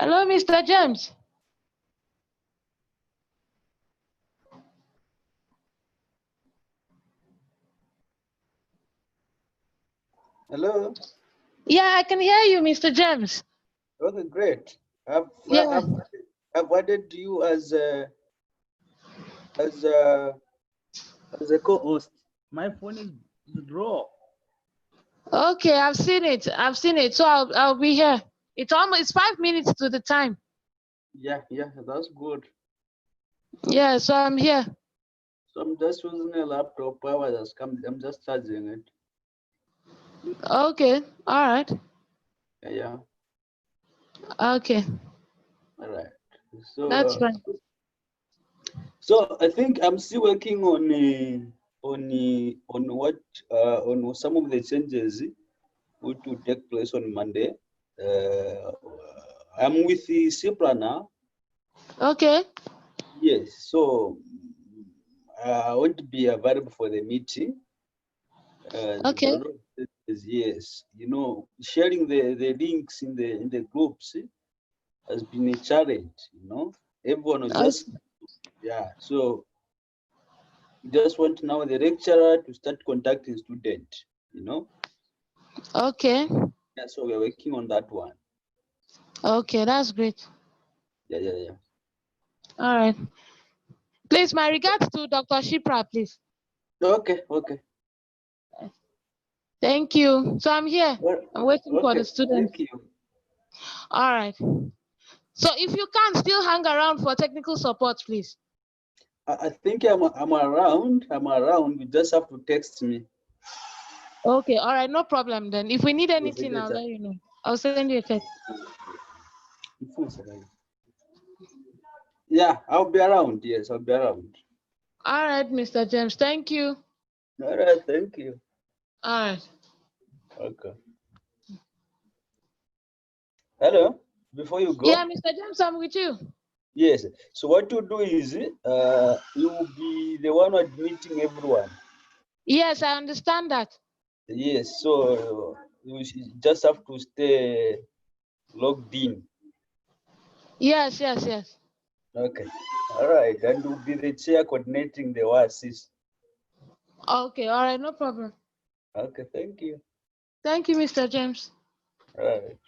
Hello, Mr. James. Hello. Yeah, I can hear you, Mr. James. Okay, great. Yeah. I've added you as as a as a co-host. My phone is raw. Okay, I've seen it. I've seen it. So I'll be here. It's 5 minutes to the time. Yeah, that's good. Yeah, so I'm here. So I'm just using a laptop. Power has come. I'm just charging it. Okay. All right. Yeah. Okay. All right. That's So fine. so I think I'm still working on on some of the changes which will take place on Monday. I'm with the CIPLA now. Okay. Yes, so I won't be available for the meeting. Okay. Yes, sharing the links in the groups has been a challenge. Everyone will Okay. just So we just want now the lecturer to start contacting students. Okay. Yeah, so we're working on that one. Okay, that's great. Yeah. All right. Please, my regards to Dr. Shipra, please. Okay. Thank you. So I'm here. Well, I'm waiting for okay. the students. Thank you. All right. So if you can still hang around for technical support, please. I think I'm around. I'm around. You just have to text me. Okay, all right, no problem then. If we need Yes, anything, I'll let you know. I'll send you a text. Yeah, I'll be around. Yes, I'll be around. All right, Mr. James. Thank you. All right, thank you. All right. Okay. Hello. Before you Yeah, go, Mr. James, I'm with you. yes. So what you do is, you will be the one admitting everyone. Yes, I understand that. Yes. So you just have to stay logged in. Yes. Okay. All right. And you'll be the chair coordinating the WASIS. Okay, all right, no problem. Okay. Thank you. Thank you, Mr. James. All right.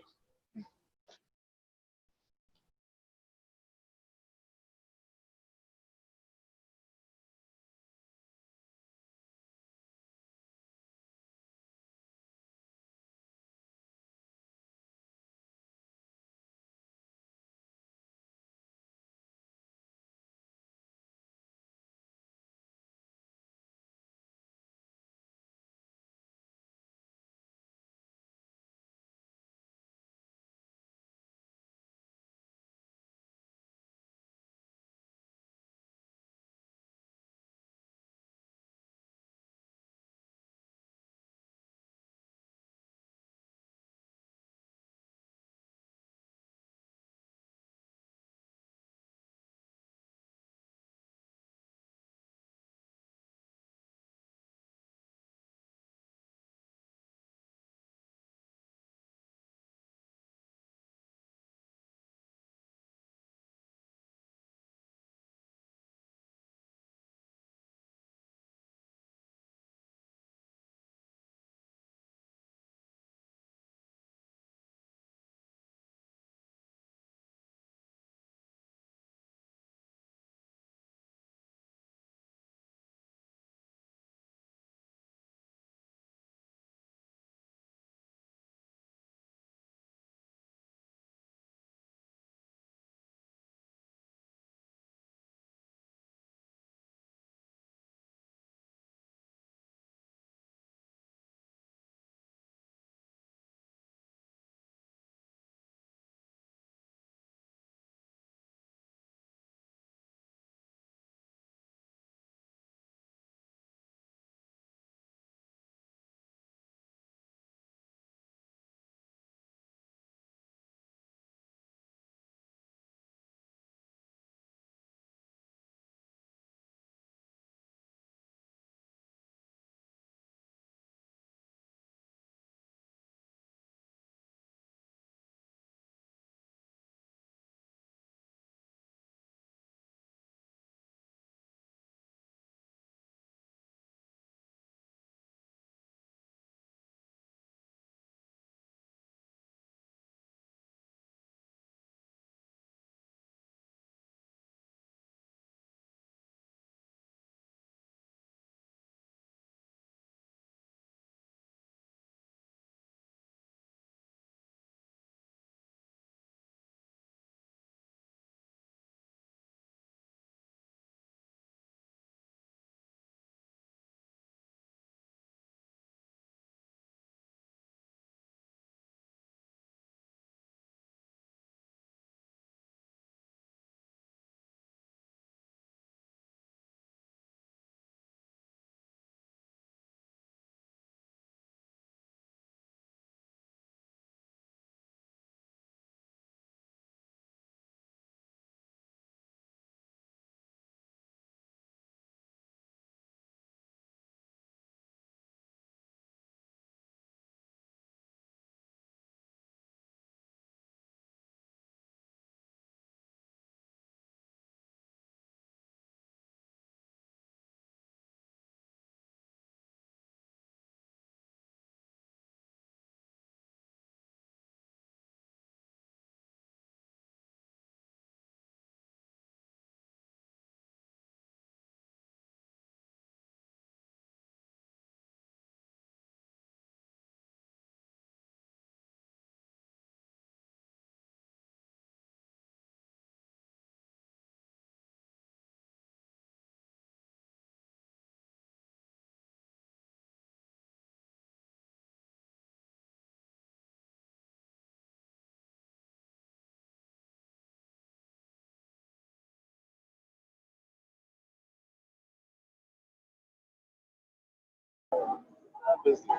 happens to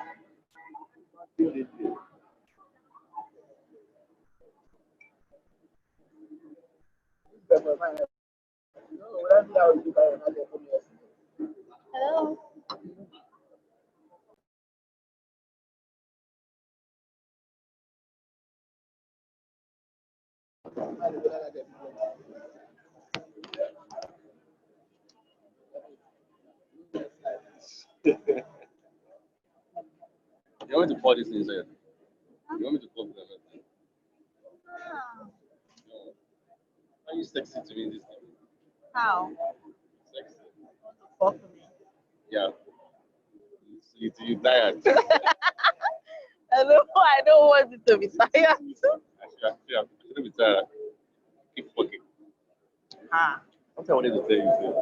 Hello. You want me to pour this inside? You want me to pour this inside? No. Are you sexy to me this time? How? Sexy. Fuck me. Yeah. You tired. Hello. I don't want it to be tired. I shouldn't be tired. Keep fucking. What I wanted to tell you, sir.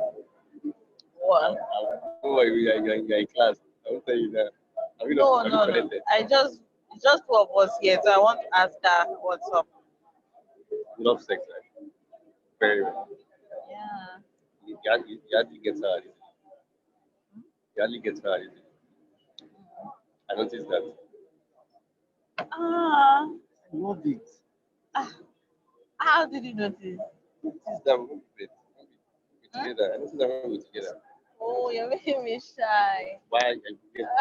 What? Oh, you're in class. I will tell you that. Have you No, not, have no, you no. connected? It's just two of us here, so I want to ask her what's up. You love sex, right? Very well. Yeah. You hardly get tired. You hardly get tired. I noticed that. Ah. I love it. How did you notice? Notice that we're together. I noticed that when we're together. Oh, you're making me shy. Why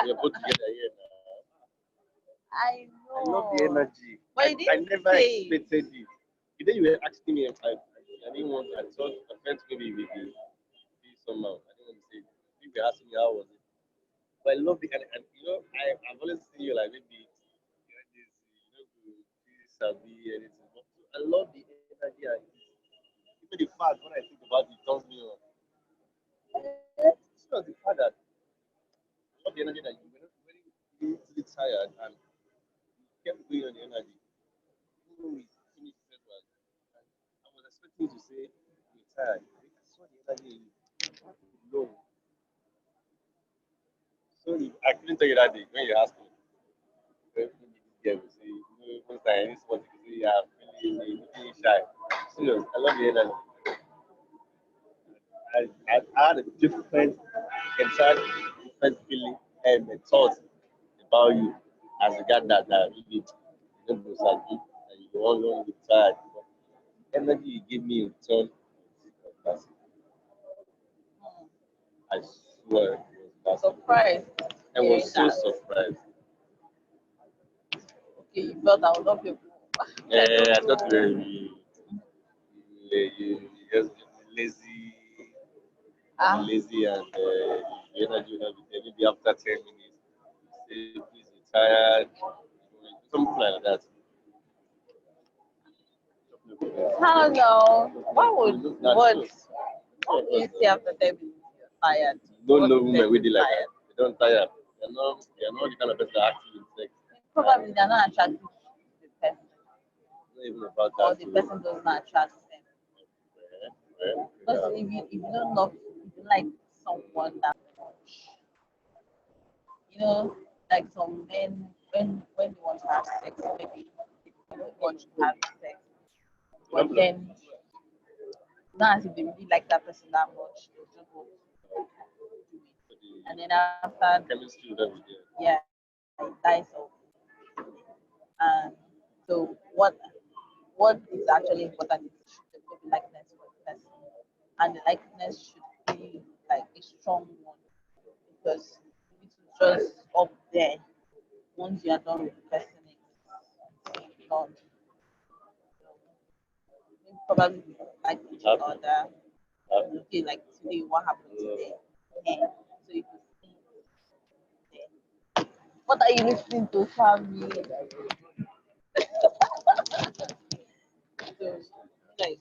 we're both together here now. I I know. love the energy. But you I didn't never say. expected it. The day you were asking me if I didn't want, I thought I felt maybe we could be somehow. I didn't want to say. You were asking me how was it. But I love the and you know I've always seen you like maybe you're this this sabi anything. But I love the energy and even the fact when I think about it, it turns me on. It's not the fact that I love the energy that you were not very easily tired and you kept going on the energy. Even when we finished the session, and I was expecting you to say you're tired. I saw the energy in you. No. So I couldn't tell you that day when you asked me. Maybe this girl will say, most times this one will say, yeah, feeling shy. Serious, I love the energy. I had a different, entirely different feeling and a thought about you as regard that maybe you don't go sabi and you all know you tired. But the energy you give me in return was massive. I swear it was massive. Surprised. I hearing was so that. surprised. Okay, you felt I would love you. Yeah, I thought you just lazy, lazy, and the energy will not be there. Maybe after 10 minutes, you say, please, you're tired, something like that. How no? Why would You look what? natural. What do you say after 10 minutes you're tired? Don't What know is women them with like tired? that. They don't tire. They're not the kind of person that active in sex. Probably they're not attracted to the person, It's not even about or that. the person does not attract them. Because if you don't love, if you like someone that much, you know, like some men when they want to have sex, maybe they don't want to have sex, but then not as if they really like that person that much, they just want to do it, and then after, Chemistry will not be there. yeah, it dies off. And so what is actually important is there should be likeness for the person, and the likeness should be like a strong one, because if it's just up there, once you are done with the person, it's not. So maybe probably we like each other. Okay, like today, what happened today? Yeah. So you can see. Yeah. What are you listening to, family? So, like,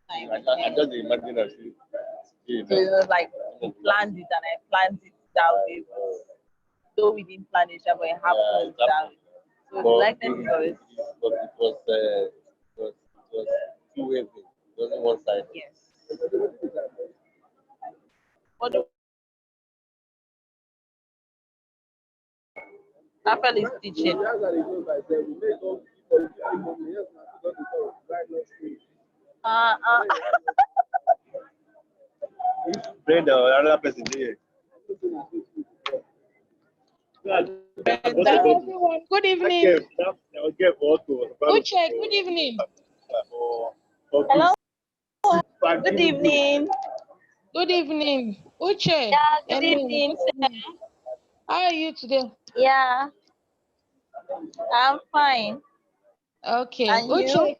I just imagine us. You so it know, was like we planned it and I planned it that way. Though we didn't plan it, but it happened that way. So the but likeness is always it was two-way thing. It wasn't one side. yes. What do Rafael is teaching? Uh, uh, friend or another person there. Hello, everyone. Good evening. Uche, good evening. Hello. Good evening. Good evening. Uche. Yeah, good Emily, evening. how are you today? Yeah, I'm fine. Okay. And Uche, you?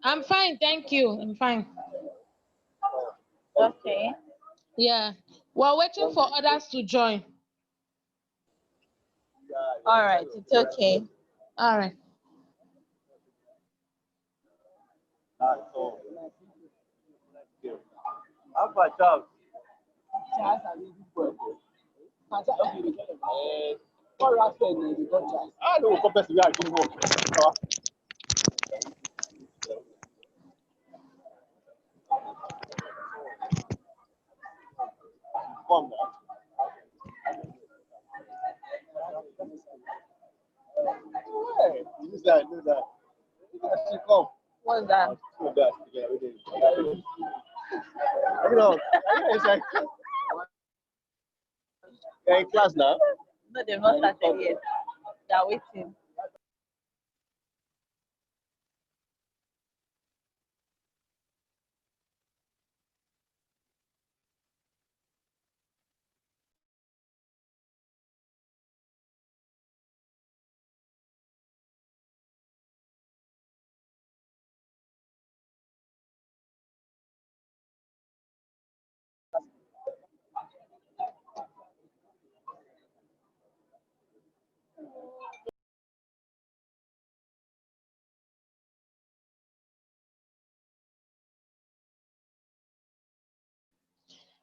I'm fine. Thank you. I'm fine. Okay. Yeah. We're waiting for others to join. All right. It's okay. All right. Come now. Hey, you that, you that. She come. What's that? You that. You know, it's like, you're in class now. No, they've not started yet. They're waiting.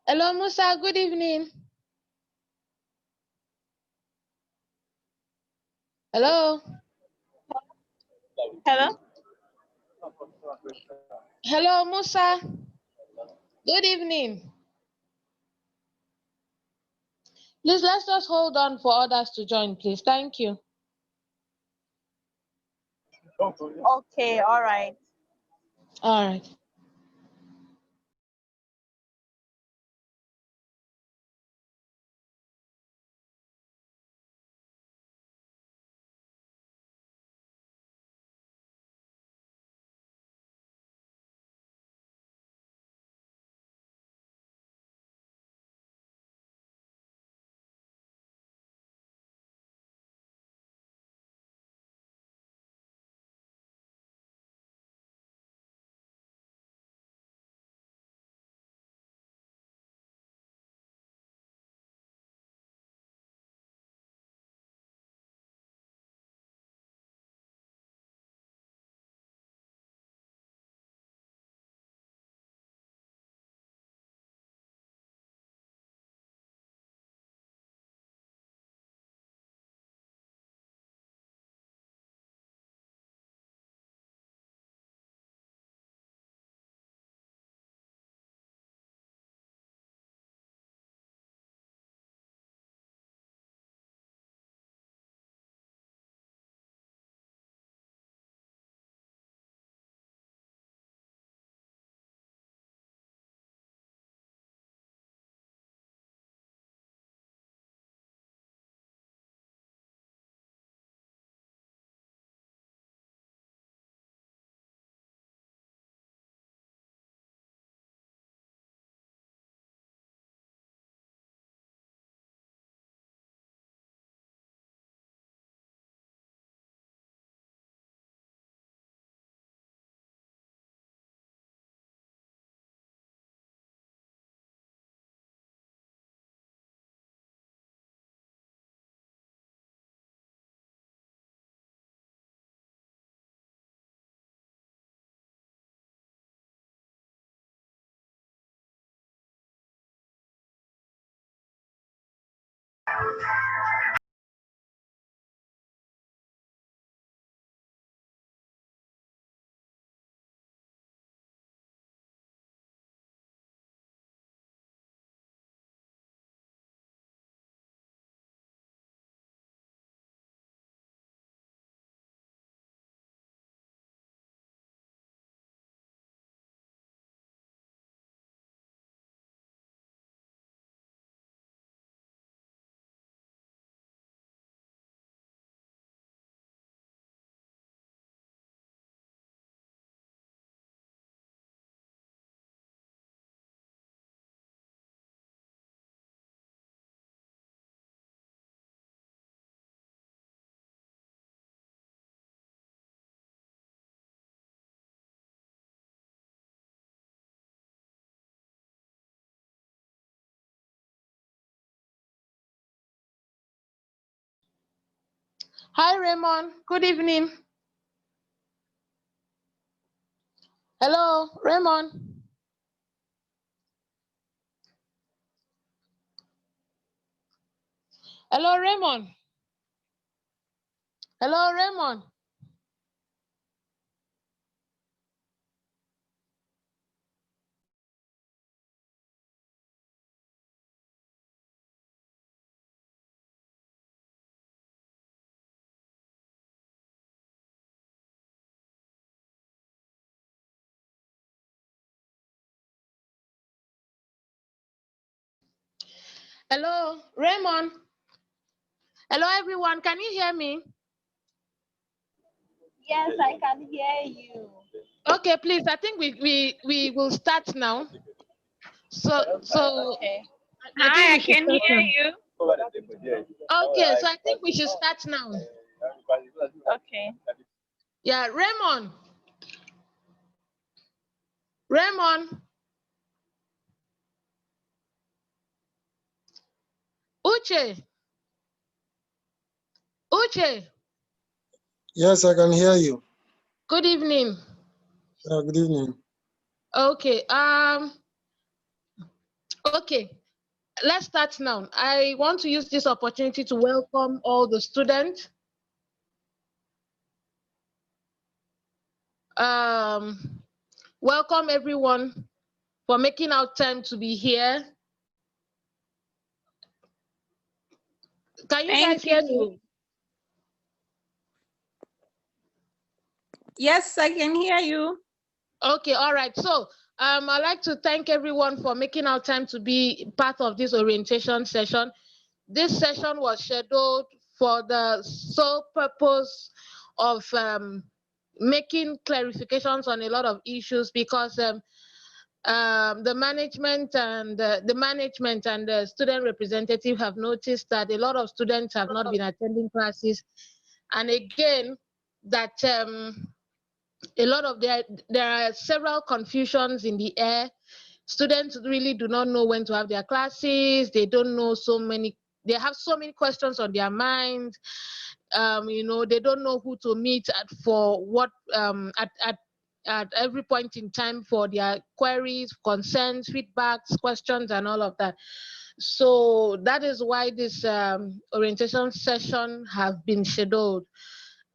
Hello, Musa. Good evening. Hello. Hello. Hello, Musa. Good evening. Please, let's just hold on for others to join, please. Thank you. Okay. All right. All right. Hi, Raymond. Good evening. Hello, Raymond. Hello, Raymond. Hello, Raymond. Hello, Raymond. Hello, everyone. Can you hear me? Yes, I can hear you. Okay, please. I think we will start now. So Okay. I think we should can start hear now. you. Okay, so I think we should start now. Okay. Yeah, Raymond. Raymond. Uche. Uche. Yes, I can hear you. Good evening. Good evening. Okay. Okay. Let's start now. I want to use this opportunity to welcome all the students. Welcome everyone for making out time to be here. Can you guys hear me? Yes, I can hear you. Okay, all right. So I'd like to thank everyone for making out time to be part of this orientation session. This session was scheduled for the sole purpose of making clarifications on a lot of issues because the management and the student representative have noticed that a lot of students have not been attending classes, and again that a lot of there are several confusions in the air. Students really do not know when to have their classes. They don't know they have so many questions on their mind. You know, they don't know who to meet for what at every point in time for their queries, concerns, feedbacks, questions, and all of that. So that is why this orientation session have been scheduled.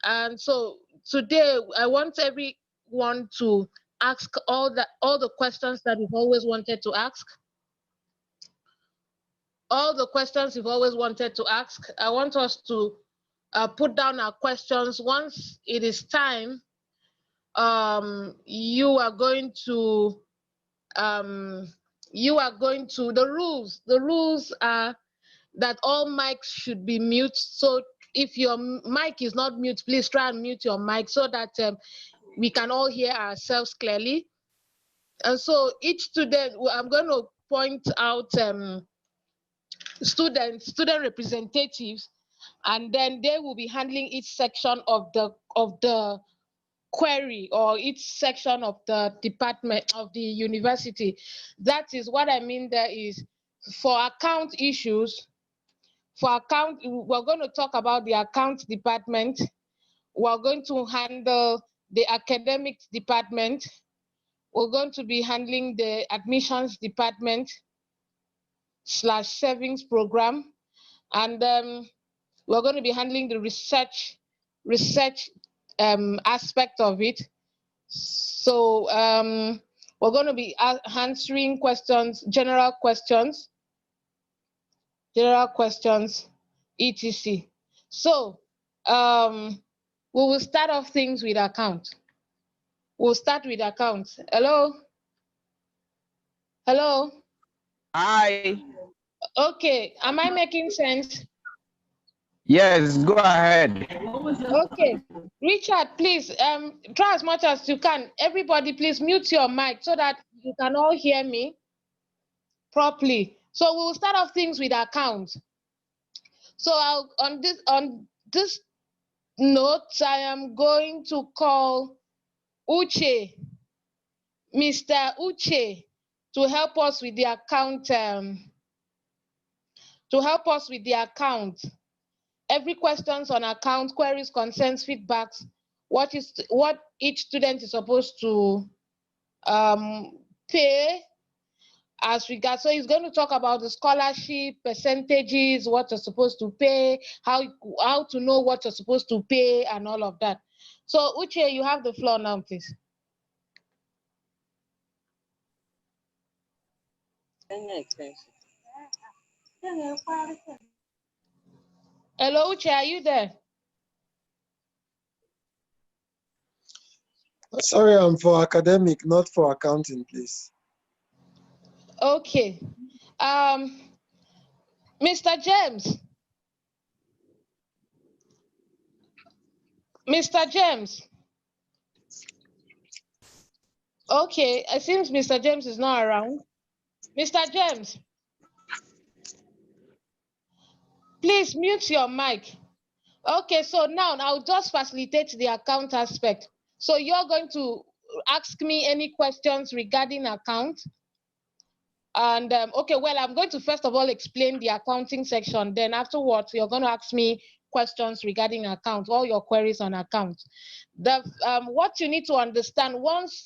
And so today I want everyone to ask all the questions that you've always wanted to ask. All the questions you've always wanted to ask. I want us to put down our questions. Once it is time, you are going to the rules are that all mics should be mute. So if your mic is not mute, please try and mute your mic so that we can all hear ourselves clearly. And so each student, I'm going to point out student representatives, and then they will be handling each section of the query or each section of the department of the university. That is what I mean. There is for account issues. For account, we're going to talk about the account department. We're going to handle the academics department. We're going to be handling the admissions department / savings program, and we're going to be handling the research aspect of it. So we're going to be answering questions, general questions, etc. So we will start off things with account. We'll start with accounts. Hello? Hello? Hi. Okay, am I making sense? Yes, go ahead. Okay, Richard, please try as much as you can. Everybody, please mute your mic so that you can all hear me properly. So we'll start off things with accounts. So on this note, I am going to call Uche, Mr. Uche, to help us with the account. every questions on account, queries, concerns, feedbacks, what each student is supposed to pay as regards. So he's going to talk about the scholarship percentages, what you're supposed to pay, how to know what you're supposed to pay, and all of that. So Uche, you have the floor now, please. Hello, Uche, are you there? Sorry, I'm for academic, not for accounting, please. Okay. Mr. James. Mr. James. Okay, it seems Mr. James is not around. Mr. James, please mute your mic. Okay, so now I'll just facilitate the account aspect. So you're going to ask me any questions regarding account. And okay, well, I'm going to first of all explain the accounting section. Then afterwards, you're going to ask me questions regarding account, all your queries on account. What you need to understand, once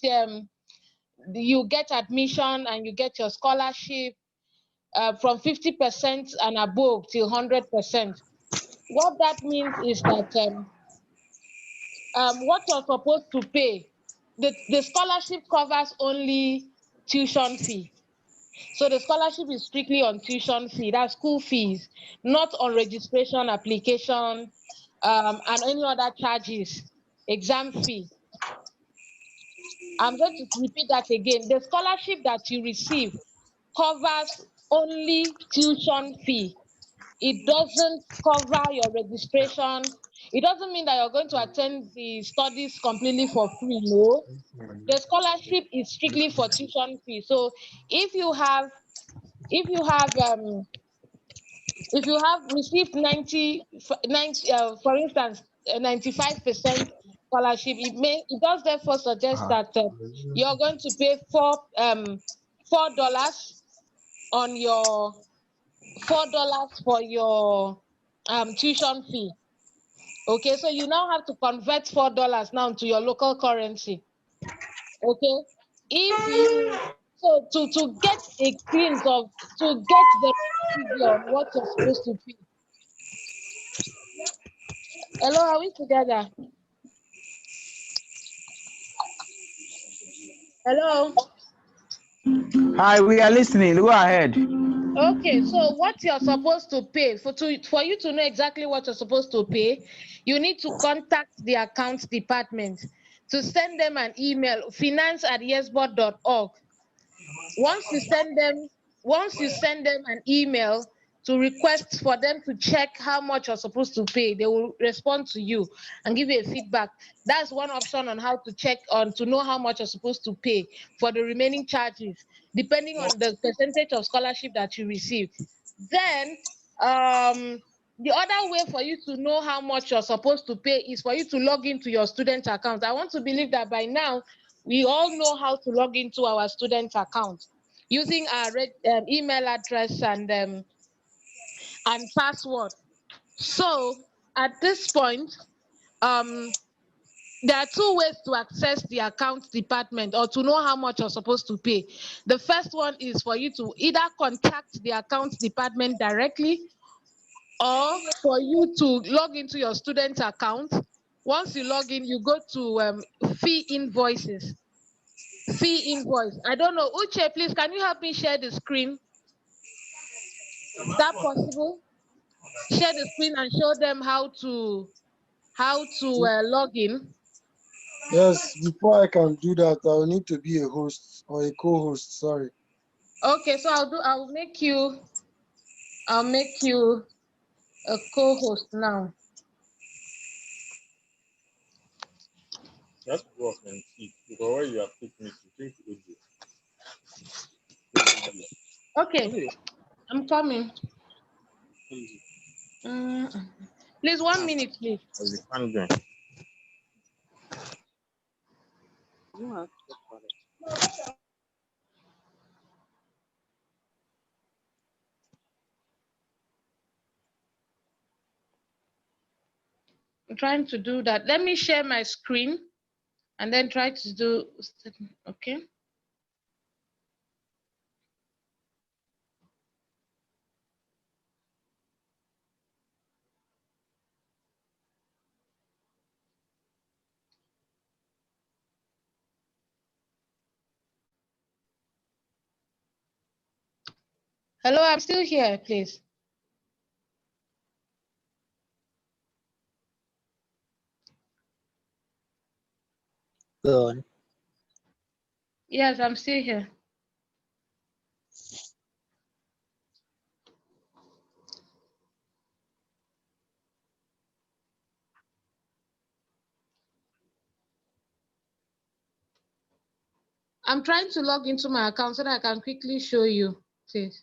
you get admission and you get your scholarship from 50% and above till 100%, what that means is that what you're supposed to pay, the scholarship covers only tuition fee. So the scholarship is strictly on tuition fee, that's school fees, not on registration, application, and any other charges, exam fee. I'm going to repeat that again. The scholarship that you receive covers only tuition fee. It doesn't cover your registration. It doesn't mean that you're going to attend the studies completely for free, no. The scholarship is strictly for tuition fee. So if you have received 90 for instance 95% scholarship, it does therefore suggest that you're going to pay $4 on your $4 for your tuition fee. Okay, so you now have to convert $4 now to your local currency. Okay, if you to get a glimpse of, to get the figure on what you're supposed to pay. Hello, are we together? Hello. Hi, we are listening. Go ahead. Okay, so what you're supposed to pay, for you to know exactly what you're supposed to pay, you need to contact the accounts department to send them an email, finance@yesbot.org. Once you send them an email to request for them to check how much you're supposed to pay, they will respond to you and give you a feedback. That's one option on how to check to know how much you're supposed to pay for the remaining charges, depending on the percentage of scholarship that you receive. Then the other way for you to know how much you're supposed to pay is for you to log into your student account. I want to believe that by now we all know how to log into our student account using our email address and password. So at this point, there are two ways to access the account department or to know how much you're supposed to pay. The first one is for you to either contact the account department directly or for you to log into your student account. Once you log in, you go to fee invoices. Fee invoice. I don't know. Uche, please, can you help me share the screen? Is that possible? Share the screen and show them how to log in. Yes, before I can do that, I'll need to be a host or a co-host, sorry. Okay, so I'll make you a co-host now. That's work and see because where you have picked me to think Okay, I'm coming. Please, 1 minute, please. I'm trying to do that. Let me share my screen and then try to do, okay. Hello, I'm still here, please. Go on. Yes, I'm still here. I'm trying to log into my account so that I can quickly show you, please.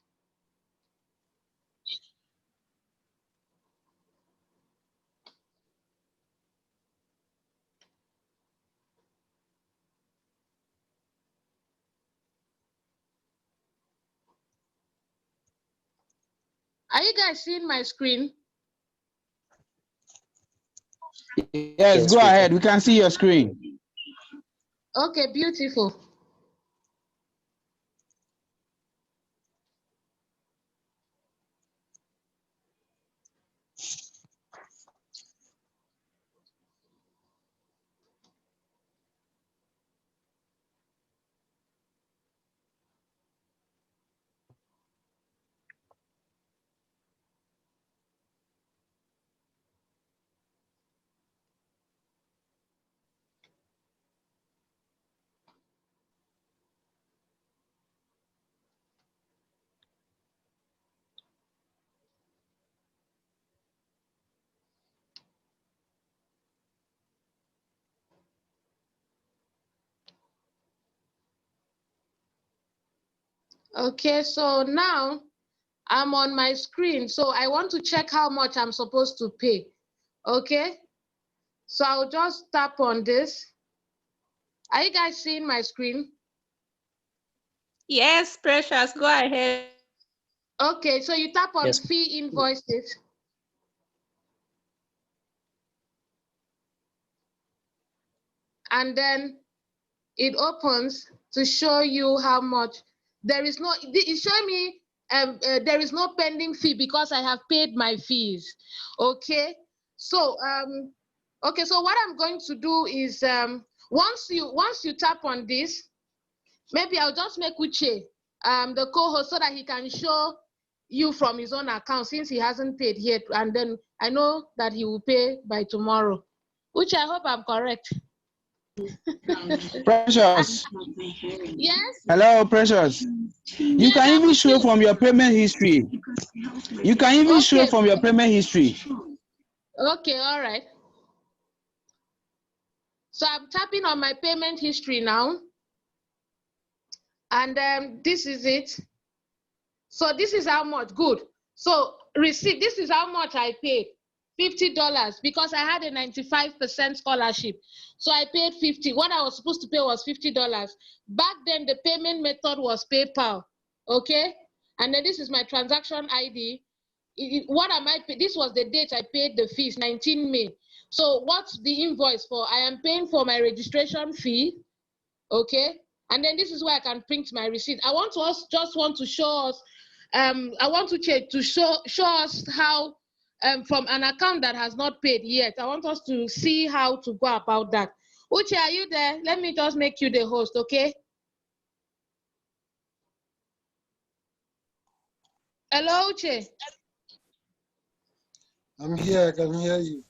Are you guys seeing my screen? Yes, go ahead. We can see your screen. Okay, beautiful. Okay, so now I'm on my screen. So I want to check how much I'm supposed to pay. Okay, so I'll just tap on this. Are you guys seeing my screen? Yes, Precious, go ahead. Okay, so you tap on Yes. fee invoices. And then it opens to show you how much. There is no, it's showing me there is no pending fee because I have paid my fees. Okay, so okay, so what I'm going to do is once you tap on this, maybe I'll just make Uche the co-host so that he can show you from his own account since he hasn't paid yet, and then I know that he will pay by tomorrow. Uche, I hope I'm correct. Precious. Yes. Hello, Precious. You can even show from your payment history. You can even show from your payment history. Okay, all right. So I'm tapping on my payment history now. And this is it. So this is how much. Good. So receipt, this is how much I paid. $50 because I had a 95% scholarship. So I paid 50. What I was supposed to pay was $50. Back then, the payment method was PayPal. Okay? And then this is my transaction ID. What am I paying? This was the date I paid the fees, 19 May. So what's the invoice for? I am paying for my registration fee. Okay? And then this is where I can print my receipt. I want to show us, I want to show us how from an account that has not paid yet. I want us to see how to go about that. Uche, are you there? Let me just make you the host, okay? Hello, Uche. I'm here, I can hear you.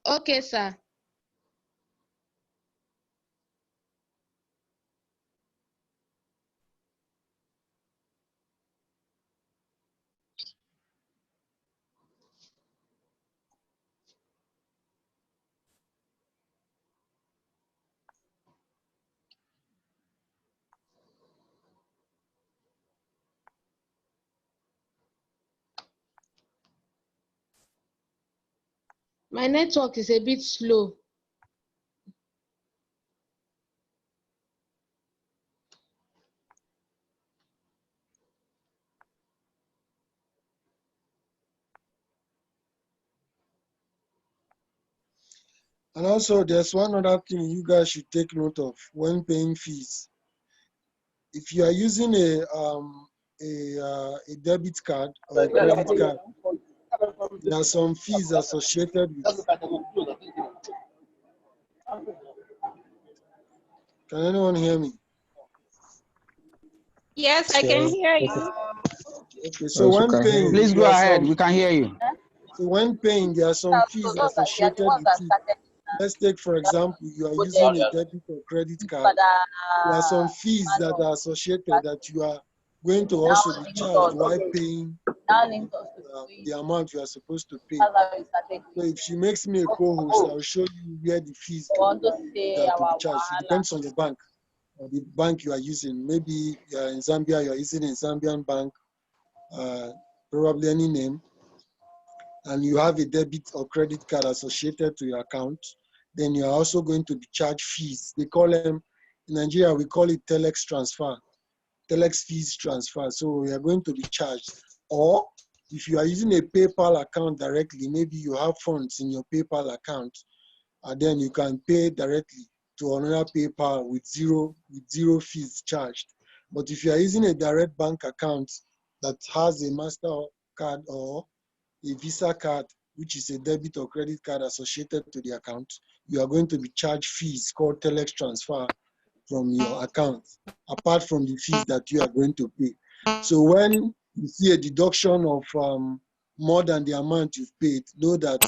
Okay, sir. My network is a bit slow. And also, there's one other thing you guys should take note of when paying fees. If you are using a debit card or a credit card, there are some fees associated with it. Can anyone hear me? Yes, I can hear you. Okay, so when paying, Please go there are ahead. some, We can hear you. so when paying, there are some So fees those are they are the associated ones with that it. started Let's take, for example, you are with using the a debit or credit card. father There are some fees that manual. are associated that you are going to Now also be linked charged us. while paying Now linked us to the amount you are supposed to pay. that's how we started. So if she makes me a co-host, I'll show you where the fees We want to say that to be our charged. It wahala. depends on the bank or the bank you are using. Maybe you're in Zambia, you're using a Zambian bank, probably any name, and you have a debit or credit card associated to your account, then you are also going to be charged fees. They call them, in Nigeria, we call it telex transfer, telex fees transfer. So you are going to be charged. Or if you are using a PayPal account directly, maybe you have funds in your PayPal account, and then you can pay directly to another PayPal with zero fees charged. But if you are using a direct bank account that has a MasterCard or a Visa card, which is a debit or credit card associated to the account, you are going to be charged fees called telex transfer from your account, apart from the fees that you are going to pay. So when you see a deduction of more than the amount you've paid, know that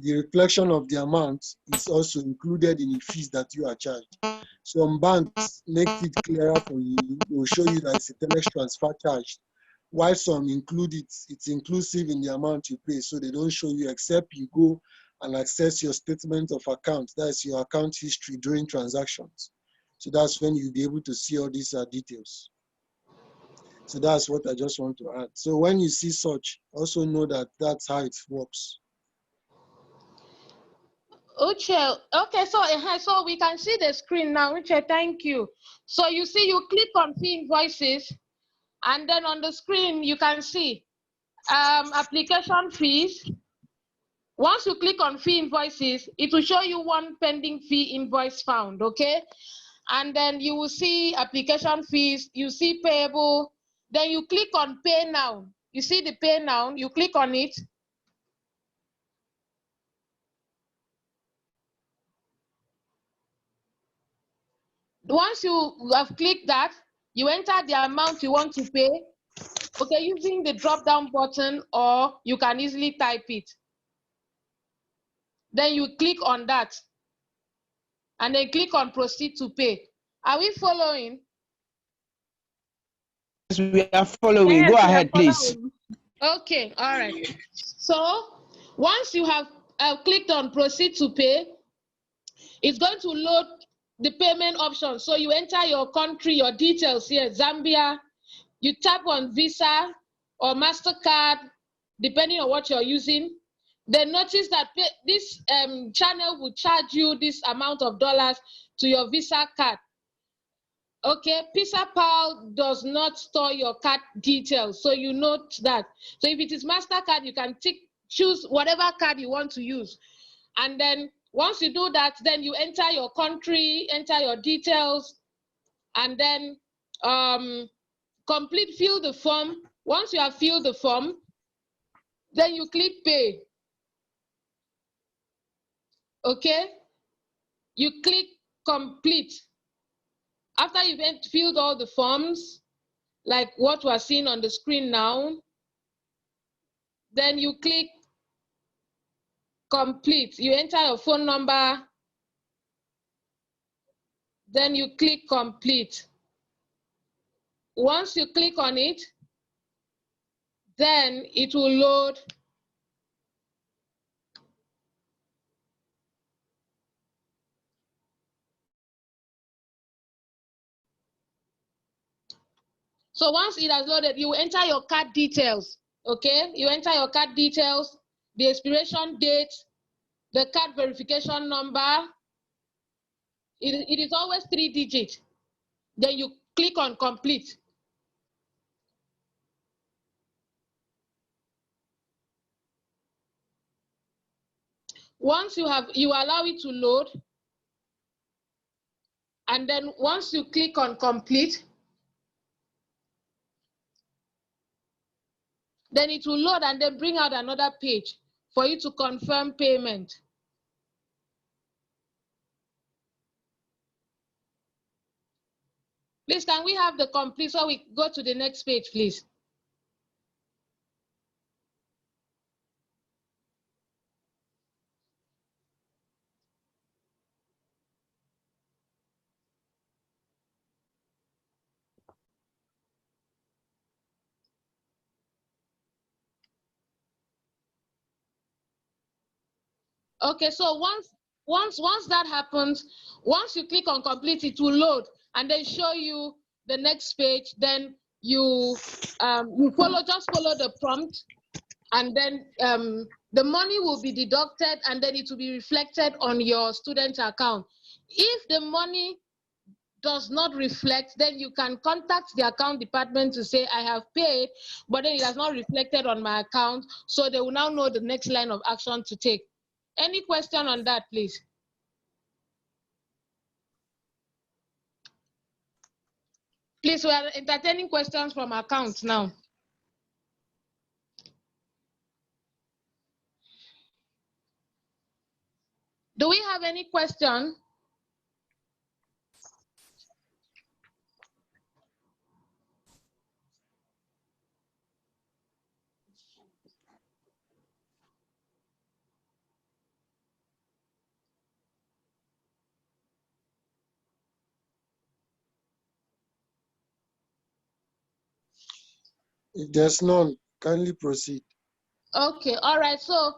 the reflection of the amount is also included in the fees that you are charged. Some banks make it clearer for you. They will show you that it's a telex transfer charge, while some include it, it's inclusive in the amount you pay. So they don't show you except you go and access your statement of account. That's your account history during transactions. So that's when you'll be able to see all these details. So that's what I just want to add. So when you see such, also know that that's how it works. Uche, okay, so we can see the screen now. Uche, thank you. So you see, you click on fee invoices, and then on the screen you can see application fees. Once you click on fee invoices, it will show you one pending fee invoice found, okay? And then you will see application fees, you see payable, then you click on pay now. You see the pay now, you click on it. Once you have clicked that, you enter the amount you want to pay, okay, using the drop down button, or you can easily type it. Then you click on that and then click on proceed to pay. Are we following? Yes, we are following. Yes, Go we are ahead, please. following. Okay, all right. So once you have clicked on proceed to pay, it's going to load the payment option. So you enter your country, your details here, Zambia. You tap on Visa or MasterCard, depending on what you're using. Then notice that this channel will charge you this amount of dollars to your Visa card. Okay, PesaPal does not store your card details, so you note that. So if it is MasterCard, you can choose whatever card you want to use. And then once you do that, then you enter your country, enter your details, and then fill the form. Once you have filled the form, then you click pay. Okay, you click complete. After you've filled all the forms, like what we're seeing on the screen now, then you click complete. You enter your phone number, then you click complete. Once you click on it, then it will load. So once it has loaded, you enter your card details, okay? You enter your card details, the expiration date, the card verification number. It is always 3 digits. Then you click on complete. Once you allow it to load, and then once you click on complete, then it will load and then bring out another page for you to confirm payment. Please, can we have the complete so we go to the next page, please? Okay, so once that happens, once you click on complete, it will load and then show you the next page. Then you just follow the prompt, and then the money will be deducted and then it will be reflected on your student account. If the money does not reflect, then you can contact the account department to say, I have paid, but then it has not reflected on my account. So they will now know the next line of action to take. Any question on that, please? Please, we are entertaining questions from accounts now. Do we have any question? If there's none, kindly proceed. Okay, all right. So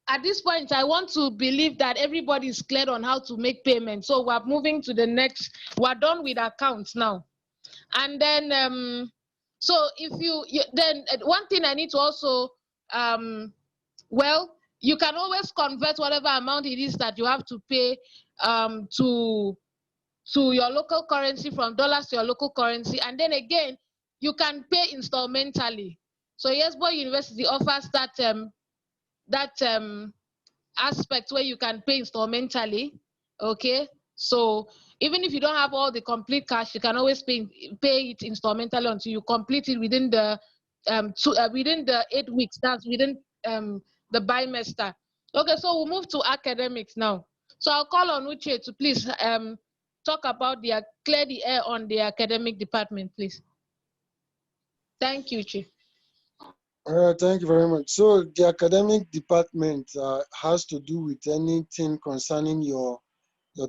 at this point, I want to believe that everybody is clear on how to make payment. So we're moving to the next. We're done with accounts now. And then, so if then one thing I need to also, well, you can always convert whatever amount it is that you have to pay to your local currency, from dollars to your local currency. And then again, you can pay installmentally. So Yesbo University offers that aspect where you can pay installmentally. Okay, so even if you don't have all the complete cash, you can always pay it installmentally until you complete it within the within the 8 weeks. That's within the bimester. Okay, so we'll move to academics now. So I'll call on Uche to please talk about clear the air on the academic department, please. Thank you, Uche. All right, thank you very much. So the academic department has to do with anything concerning your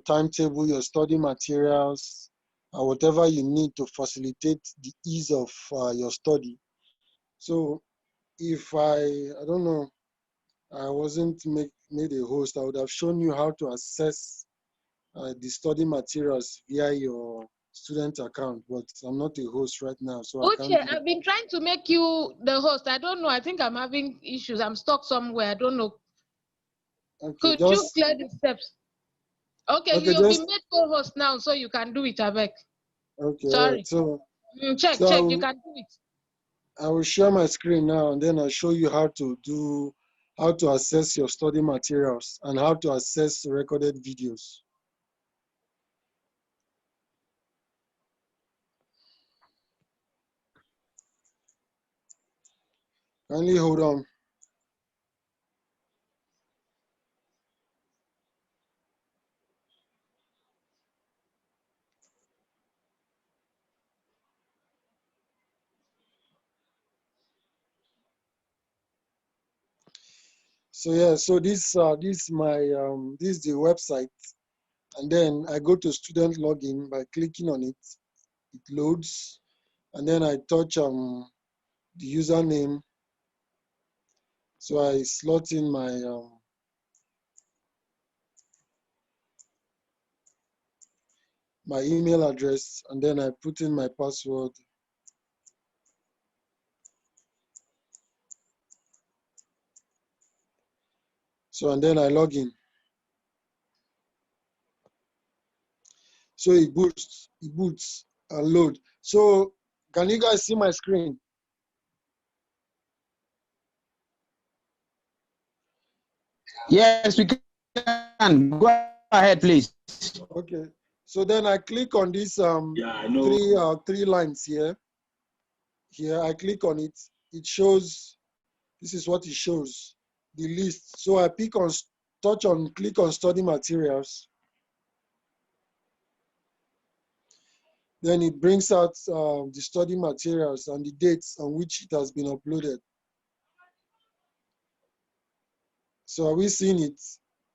timetable, your study materials, whatever you need to facilitate the ease of your study. So if I don't know, I wasn't made a host, I would have shown you how to access the study materials via your student account, but I'm not a host right now, so I can't. I've been trying to make you the host. I don't know. I think I'm having issues. I'm stuck somewhere. I don't know. Okay, Could you clear the steps? Okay, you'll be made co-host now, so you can do it, Avec. Okay, sorry. right, so check, you can do it. I will share my screen now, and then I'll show you how to access your study materials and how to access recorded videos. Kindly hold on. So yeah, so this is the website, and then I go to student login by clicking on it. It loads, and then I touch the username. So I slot in my my email address, and then I put in my password. So, and then I log in. So it boots and load. So can you guys see my screen? Yes, we can Go ahead, please. Okay. So then I click on this three lines here. Here I click on it. It shows. This is what it shows. The list. So I click on study materials. Then it brings out the study materials and the dates on which it has been uploaded. So are we seeing it?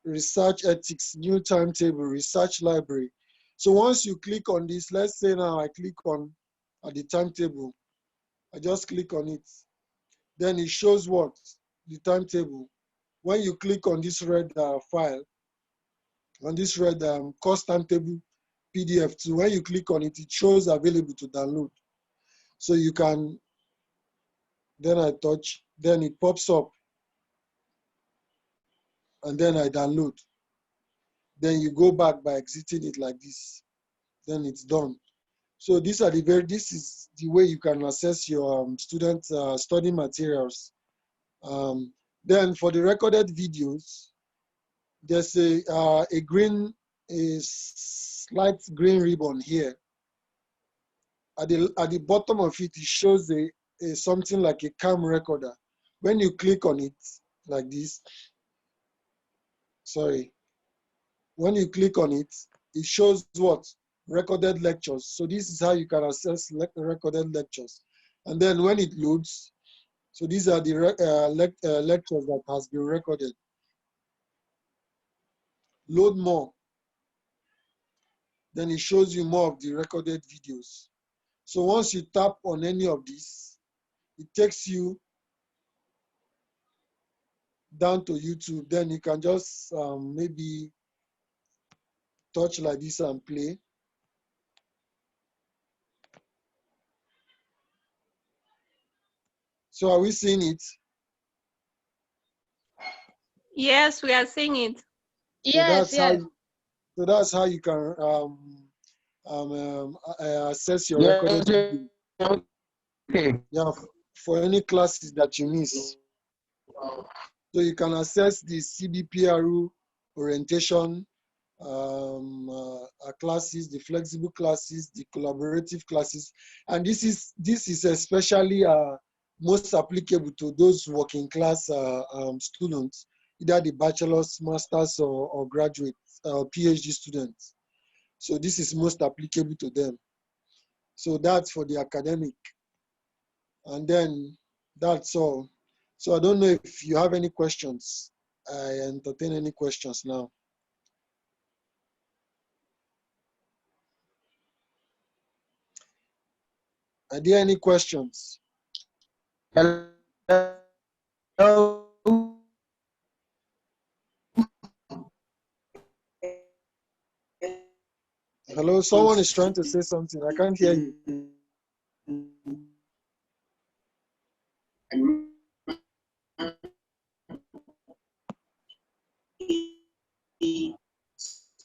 Research ethics, new timetable, research library. So once you click on this, let's say now I click on the timetable. I just click on it. Then it shows what? The timetable. When you click on this red file, on this red course timetable PDF too, when you click on it, it shows available to download. So you can, then I touch, then it pops up. And then I download. Then you go back by exiting it like this. Then it's done. So this is the way you can access your student study materials. Then for the recorded videos, there's a slight green ribbon here. At the bottom of it, it shows something like a cam recorder. When you click on it like this, when you click on it, it shows what? Recorded lectures. So this is how you can access recorded lectures. And then when it loads, so these are the lectures that has been recorded. Load more. Then it shows you more of the recorded videos. So once you tap on any of these, it takes you down to YouTube. Then you can just maybe touch like this and play. So are we seeing it? Yes, we are seeing it. Yes, yes. So that's how you can access your recorded video. Okay. Yeah, for any classes that you miss. So you can access the CBPRU orientation classes, the flexible classes, the collaborative classes, and this is especially most applicable to those working class students, either the bachelor's, master's, or graduates, PhD students. So this is most applicable to them. So that's for the academic, and then that's all. So I don't know if you have any questions. I entertain any questions now. Are there any questions? Hello. Hello, someone is trying to say something. I can't hear you.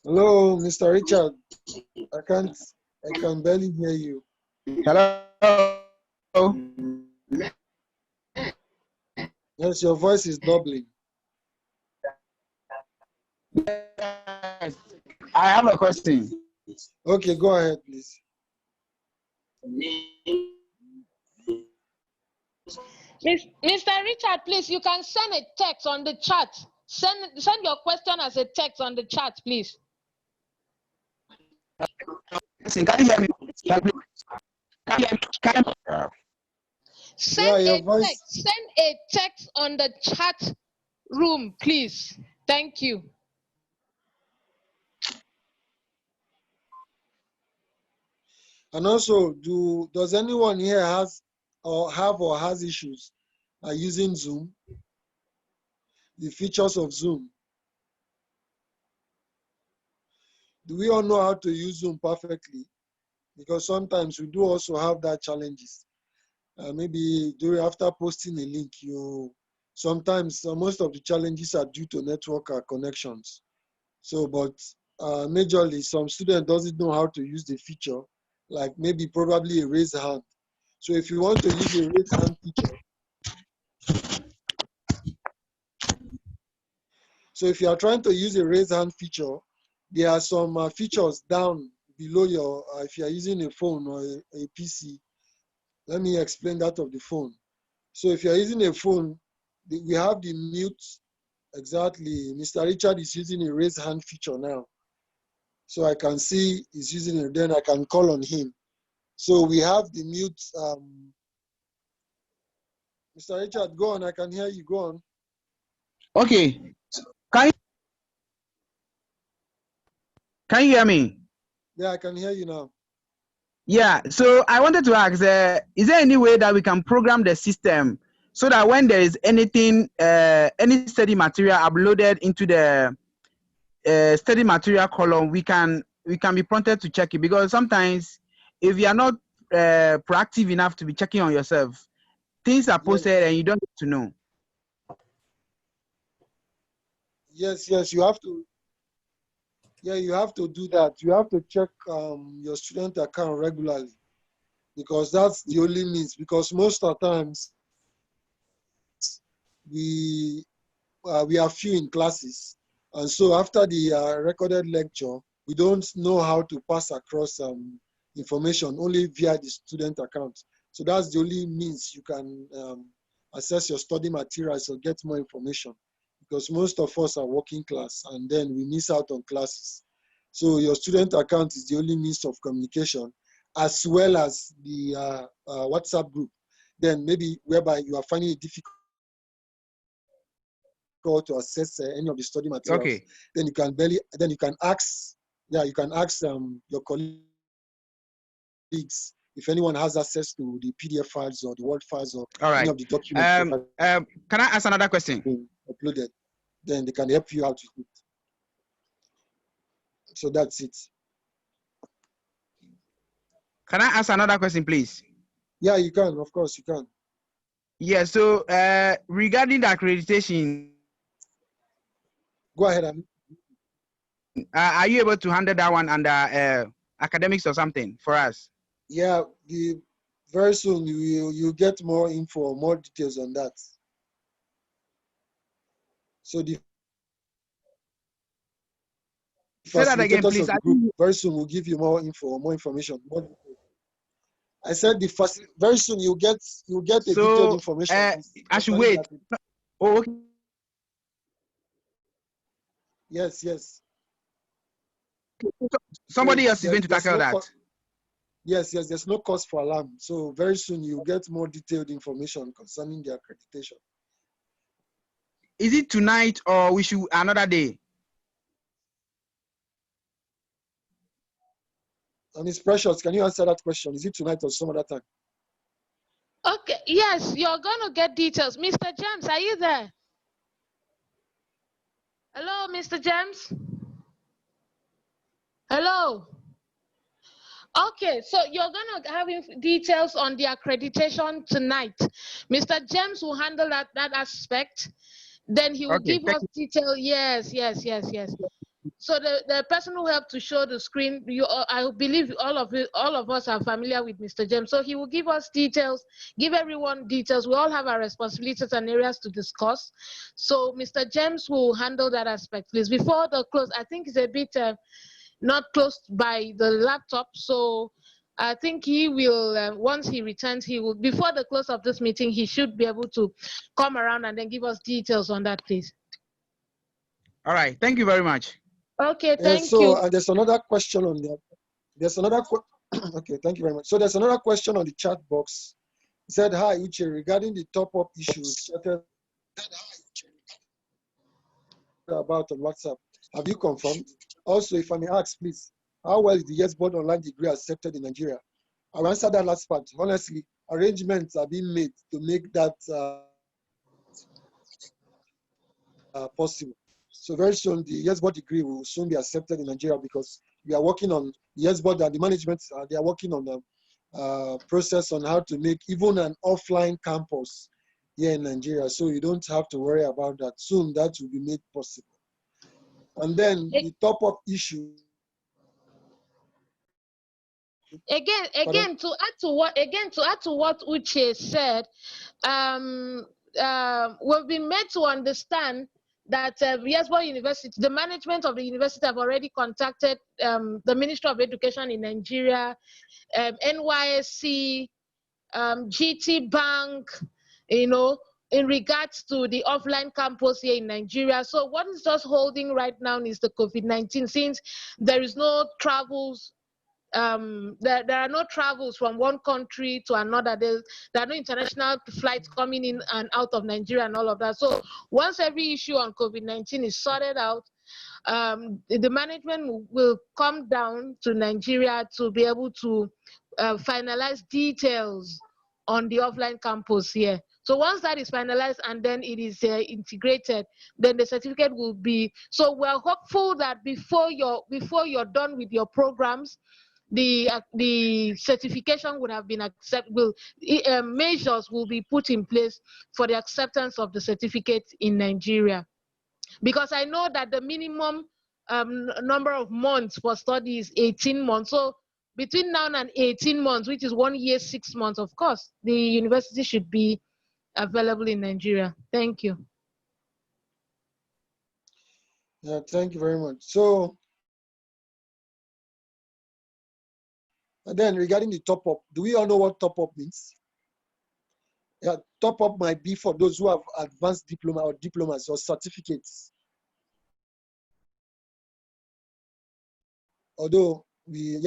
Hello, Mr. Richard. I can barely hear you. Hello. Yes, your voice is doubling. Yes. I have a question. Okay, go ahead, please. Mr. Richard, please, you can send a text on the chat. Send your question as a text on the chat, please. Listen, can you hear me? Send a text on the chat room, please. Thank you. And also, does anyone here have issues using Zoom? The features of Zoom. Do we all know how to use Zoom perfectly? Because sometimes we do also have that challenges. Maybe after posting a link, sometimes most of the challenges are due to network connections. So, but majorly, some student doesn't know how to use the feature, like maybe probably a raise hand. So if you want to use a raise hand feature, So if you are trying to use a raise hand feature, there are some features down below your, if you are using a phone or a PC. Let me explain that of the phone. So if you are using a phone, we have the mute. Exactly. Mr. Richard is using a raise hand feature now. So I can see he's using it, then I can call on him. So we have the mute. Mr. Richard, go on. I can hear you. Go on. Okay. Can you hear me? Yeah, I can hear you now. Yeah. So I wanted to ask, is there any way that we can program the system so that when there is anything, any study material uploaded into the study material column, we can be prompted to check it? Because sometimes if you are not proactive enough to be checking on yourself, things are posted and you don't get to know. Yes, you have to. Yeah, you have to do that. You have to check your student account regularly, because that's the only means. Because most of the times we are few in classes, and so after the recorded lecture, we don't know how to pass across information only via the student account. So that's the only means you can access your study materials or get more information, because most of us are working class and then we miss out on classes. So your student account is the only means of communication, as well as the WhatsApp group. Then maybe whereby you are finding it difficult to access any of the study materials. Okay. Then you can ask, you can ask your colleagues if anyone has access to the PDF files or the Word files or All right. any of the documents. Can I ask another question? Uploaded, then they can help you out with it. So that's it. Can I ask another question, please? Yeah, you can. Of course, you can. Yeah. So regarding the accreditation, go ahead. Are you able to handle that one under academics or something for us? Yeah, very soon you get more info, more details on that. So the say that again, please. Of the group very soon will give you more info, more information. I said very soon you'll get a detailed information. I should wait. Oh, okay. Yes. Somebody else is going to tackle that. Yes, there's no cause for alarm. So very soon you'll get more detailed information concerning the accreditation. Is it tonight or we should another day? And it's Precious. Can you answer that question? Is it tonight or some other time? Okay, yes, you're going to get details. Mr. James, are you there? Hello, Mr. James? Hello? Okay, so you're going to have details on the accreditation tonight. Mr. James will handle that aspect. Then he will give us detail. Yes. So the person who helped to show the screen, I believe all of us are familiar with Mr. James. So he will give us details, give everyone details. We all have our responsibilities and areas to discuss. So Mr. James will handle that aspect, please. Before the close, I think it's a bit not closed by the laptop. So I think he will, once he returns, before the close of this meeting, he should be able to come around and then give us details on that, please. All right. Thank you very much. Okay, thank you. So there's another question on the. There's another. Okay, thank you very much. So there's another question on the chat box. It said, "Hi Uche, regarding the top-up issues about on WhatsApp, have you confirmed? Also, if I may ask, please, how well is the Yes Board online degree accepted in Nigeria?" I'll answer that last part. Honestly, arrangements are being made to make that possible. So very soon, the Yes Board degree will soon be accepted in Nigeria, because we are working on the Yes Board and the management. They are working on the process on how to make even an offline campus here in Nigeria. So you don't have to worry about that. Soon that will be made possible. And then the top-up issue. Again, to add to what Uche said, we've been made to understand that Yesbo University, the management of the university have already contacted the Ministry of Education in Nigeria, NYSC, GT Bank, you know, in regards to the offline campus here in Nigeria. So what is just holding right now is the COVID-19, since there is no travels. There are no travels from one country to another. There are no international flights coming in and out of Nigeria and all of that. So once every issue on COVID-19 is sorted out, the management will come down to Nigeria to be able to finalize details on the offline campus here. So once that is finalized and then it is integrated, then the certificate will be. So we're hopeful that before you're done with your programs, the certification would have been accepted. Measures will be put in place for the acceptance of the certificate in Nigeria, because I know that the minimum number of months for study is 18 months. So between now and 18 months, which is 1 year, 6 months, of course, the university should be available in Nigeria. Thank you. Yeah, thank you very much. So, and then regarding the top up, do we all know what top up means? Yeah, top up might be for those who have advanced diploma or diplomas or certificates. Although it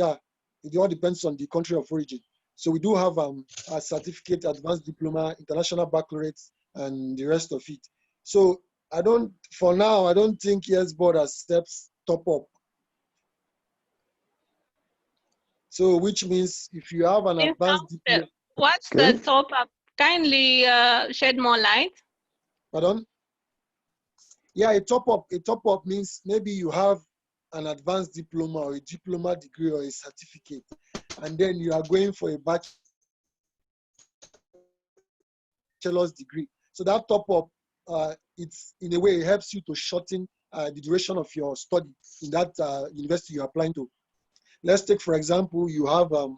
all depends on the country of origin. So we do have a certificate, advanced diploma, international baccalaureate, and the rest of it. So for now, I don't think YesBoard accepts top up. So which means if you have an advanced diploma. What's the top up? Kindly shed more light. Pardon? Yeah, a top up means maybe you have an advanced diploma or a diploma degree or a certificate, and then you are going for a bachelor's degree. So that top up, it's in a way it helps you to shorten the duration of your study in that university you're applying to. Let's take, for example, you have a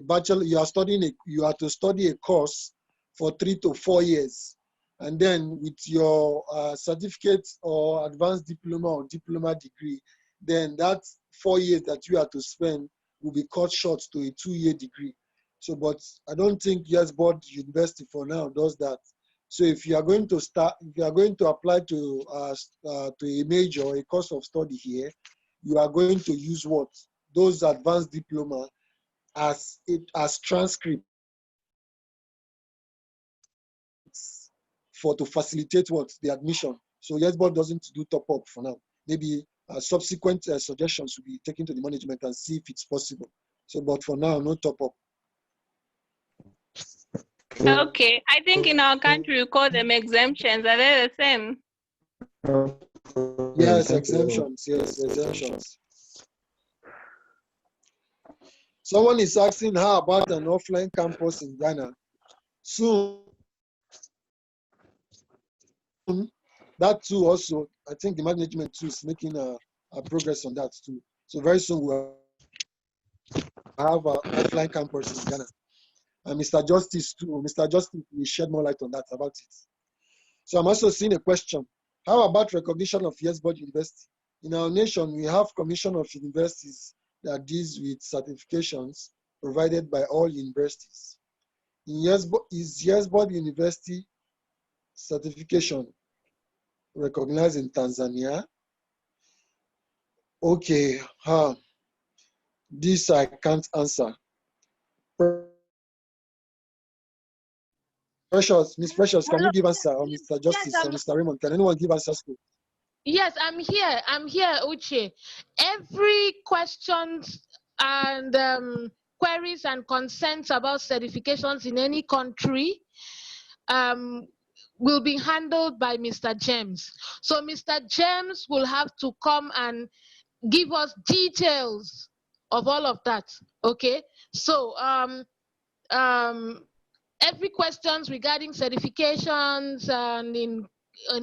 bachelor, you are to study a course for 3 to 4 years. And then with your certificate or advanced diploma or diploma degree, then that 4 years that you have to spend will be cut short to a 2-year degree. So, but I don't think YesBoard University for now does that. So if you are going to apply to a major or a course of study here, you are going to use what? Those advanced diploma as transcript to facilitate what? The admission. So YesBoard doesn't do top up for now. Maybe subsequent suggestions will be taken to the management and see if it's possible. So, but for now, no top up. Okay, I think in our country we call them exemptions. Are they the same? Yes, exemptions. Yes, exemptions. Someone is asking how about an offline campus in Ghana? Soon, that too also, I think the management too is making a progress on that too. So very soon we'll have an offline campus in Ghana. And Mr. Justice too, Mr. Justice will shed more light on that about it. So I'm also seeing a question. How about recognition of YesBoard University? In our nation, we have Commission of Universities that deals with certifications provided by all universities. Is YesBoard University certification recognized in Tanzania? Okay, this I can't answer. Precious, Miss Precious, can you give answer? Or Mr. Justice or Mr. Raymond, can anyone give answers to? Yes, I'm here, Uche. Every questions and queries and concerns about certifications in any country will be handled by Mr. James. So Mr. James will have to come and give us details of all of that. Okay. So every questions regarding certifications and in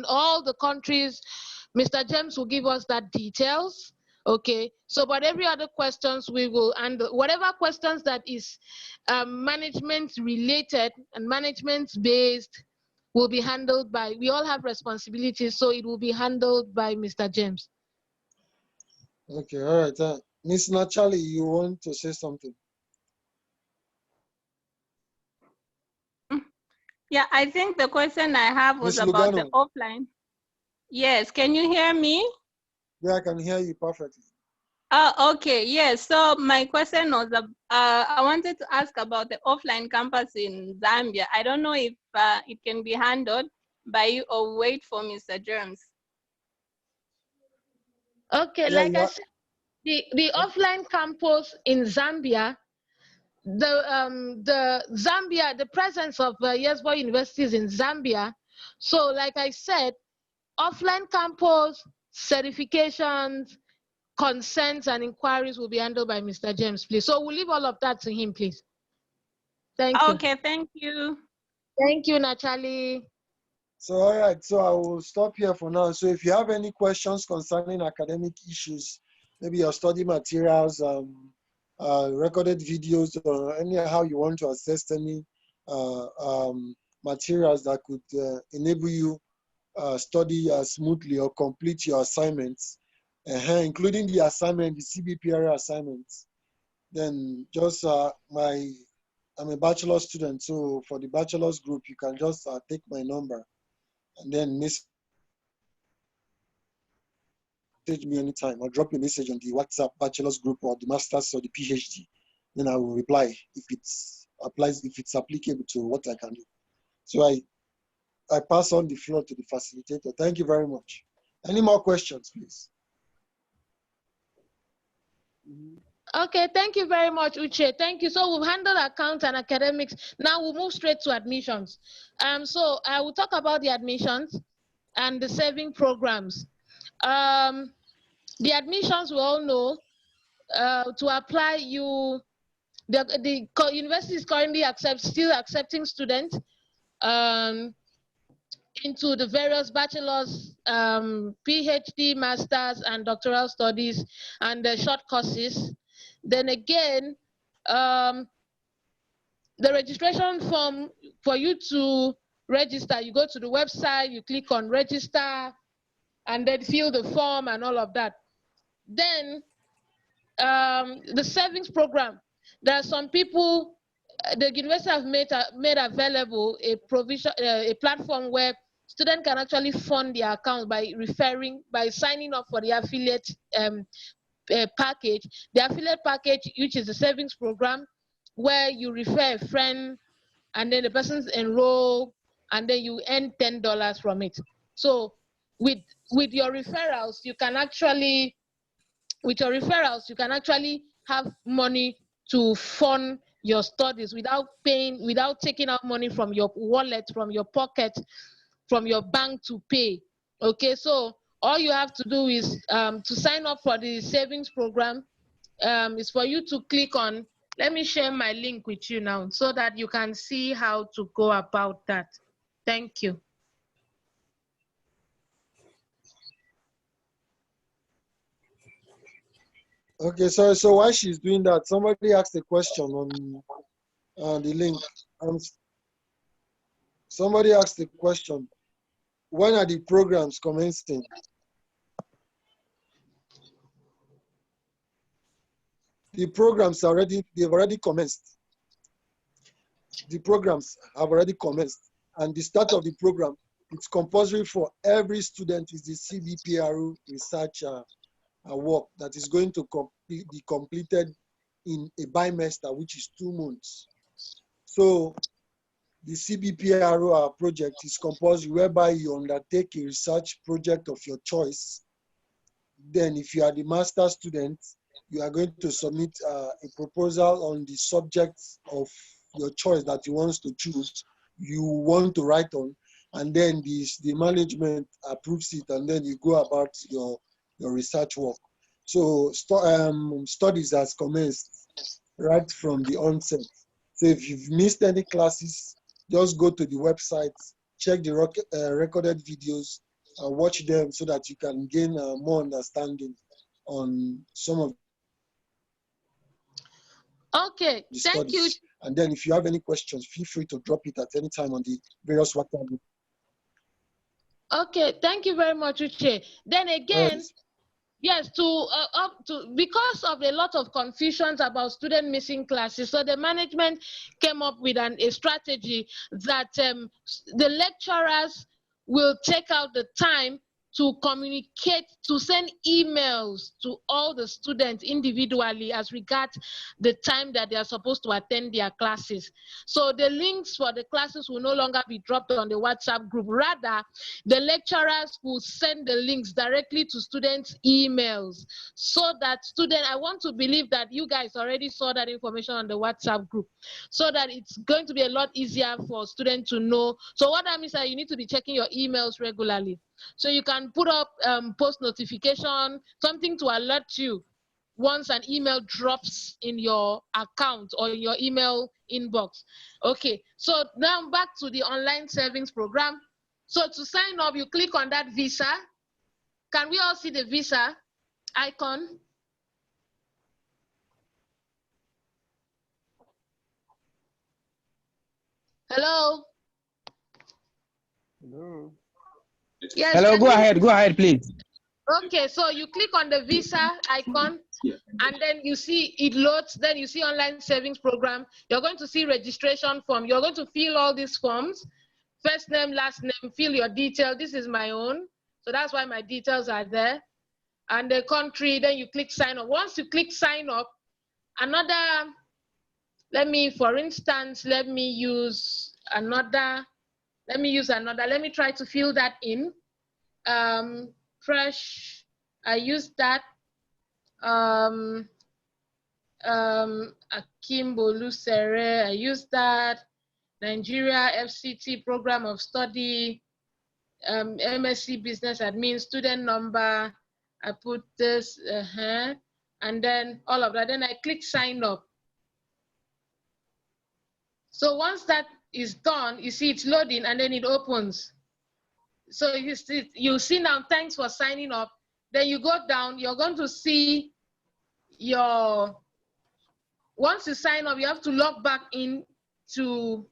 all the countries, Mr. James will give us that details. Okay, so but every other questions we will, and whatever questions that is management related and management based, will be handled by, we all have responsibilities, so it will be handled by Mr. James. Okay, all right. Miss Nachali, you want to say something? Yeah, I think the question I have was Miss about the Lugano. offline. Yes, can you hear me? Yeah, I can hear you perfectly. Oh, okay. Yes. So my question was, I wanted to ask about the offline campus in Zambia. I don't know if it can be handled by you or wait for Mr. Germs. Okay, Yeah, like I said, the offline campus in Zambia, the presence of Yesbo universities in Zambia. So like I said, offline campus certifications, consents and inquiries will be handled by Mr. James, please. So we'll leave all of that to him, please. Thank you. Okay, thank you. Thank you, Nachali. So, all right, so I will stop here for now. So if you have any questions concerning academic issues, maybe your study materials, recorded videos, or anyhow you want to access any materials that could enable you study smoothly or complete your assignments, including the assignment, the CBPRA assignments, then just I'm a bachelor student, so for the bachelor's group, you can just take my number and then message me anytime or drop a message on the WhatsApp bachelor's group or the master's or the PhD. Then I will reply if it's applicable to what I can do. So I pass on the floor to the facilitator. Thank you very much. Any more questions, please? Okay, thank you very much, Uche. Thank you. So we've handled accounts and academics. Now we'll move straight to admissions. So I will talk about the admissions and the saving programs. The admissions we all know, to apply, the university is currently still accepting students into the various bachelor's, PhD, master's, and doctoral studies, and the short courses. Then again, the registration form for you to register, you go to the website, you click on register, and then fill the form and all of that. Then the savings program. There are some people, the university have made available a provision, a platform where students can actually fund their account by signing up for the affiliate package. The affiliate package, which is a savings program, where you refer a friend, and then the person's enroll, and then you earn $10 from it. So with your referrals, you can actually have money to fund your studies without taking out money from your wallet, from your pocket, from your bank to pay. Okay, so all you have to do is to sign up for the savings program. Is for you to click on, let me share my link with you now so that you can see how to go about that. Thank you. Okay, so while she's doing that, somebody asked a question on the link. Somebody asked a question. When are the programs commencing? The programs they've already commenced. The programs have already commenced, and the start of the program, it's compulsory for every student, is the CBPRU research work that is going to be completed in a bimester, which is 2 months. So the CBPRO project is compulsory, whereby you undertake a research project of your choice. Then if you are the master student, you are going to submit a proposal on the subject of your choice that you want to choose, you want to write on, and then the management approves it, and then you go about your research work. So studies has commenced right from the onset. So if you've missed any classes, just go to the website, check the recorded videos, watch them so that you can gain more understanding on some of the studies. And then if you have any questions, feel free to drop it at any time on the various WhatsApp group. Okay, thank you very much, Uche. Then again, yes, because of a lot of confusions about student missing classes, so the management came up with a strategy that the lecturers will take out the time to communicate, to send emails to all the students individually as regards the time that they are supposed to attend their classes. So the links for the classes will no longer be dropped on the WhatsApp group. Rather, the lecturers will send the links directly to students' emails so that I want to believe that you guys already saw that information on the WhatsApp group, so that it's going to be a lot easier for students to know. So what that means is that you need to be checking your emails regularly. So you can put up post notification, something to alert you once an email drops in your account or in your email inbox. Okay, so now back to the online savings program. So to sign up, you click on that visa. Can we all see the visa icon? Hello? Hello. Yes. Hello, go ahead, please. Okay, so you click on the visa icon and then you see it loads, then you see online savings program. You're going to see registration form. You're going to fill all these forms. First name, last name, fill your detail. This is my own. So that's why my details are there. And the country, then you click sign up. Once you click sign up, for instance, let me use another. Let me try to fill that in. Fresh, I used that. Akimbo Lucere, I used that. Nigeria FCT Program of Study, MSc Business Admin, student number. I put this, and then all of that. Then I click sign up. So once that is done, you see it's loading and then it opens. So you see now, thanks for signing up. Then you go down, you're going to see once you sign up, you have to log back in to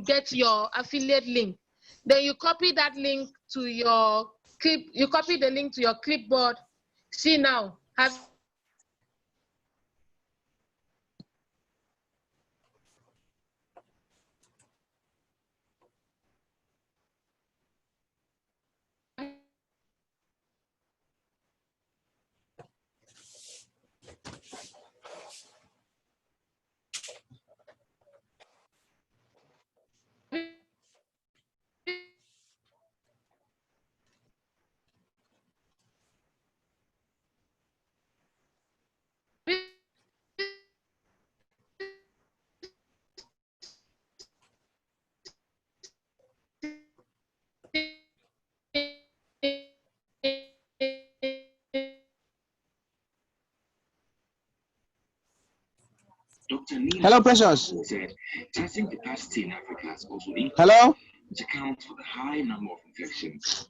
get your affiliate link. Then you copy that link to your copy the link to your clipboard. See now, Hello, Precious. Testing capacity in Africa has also been Hello. which accounts for the high number of infections.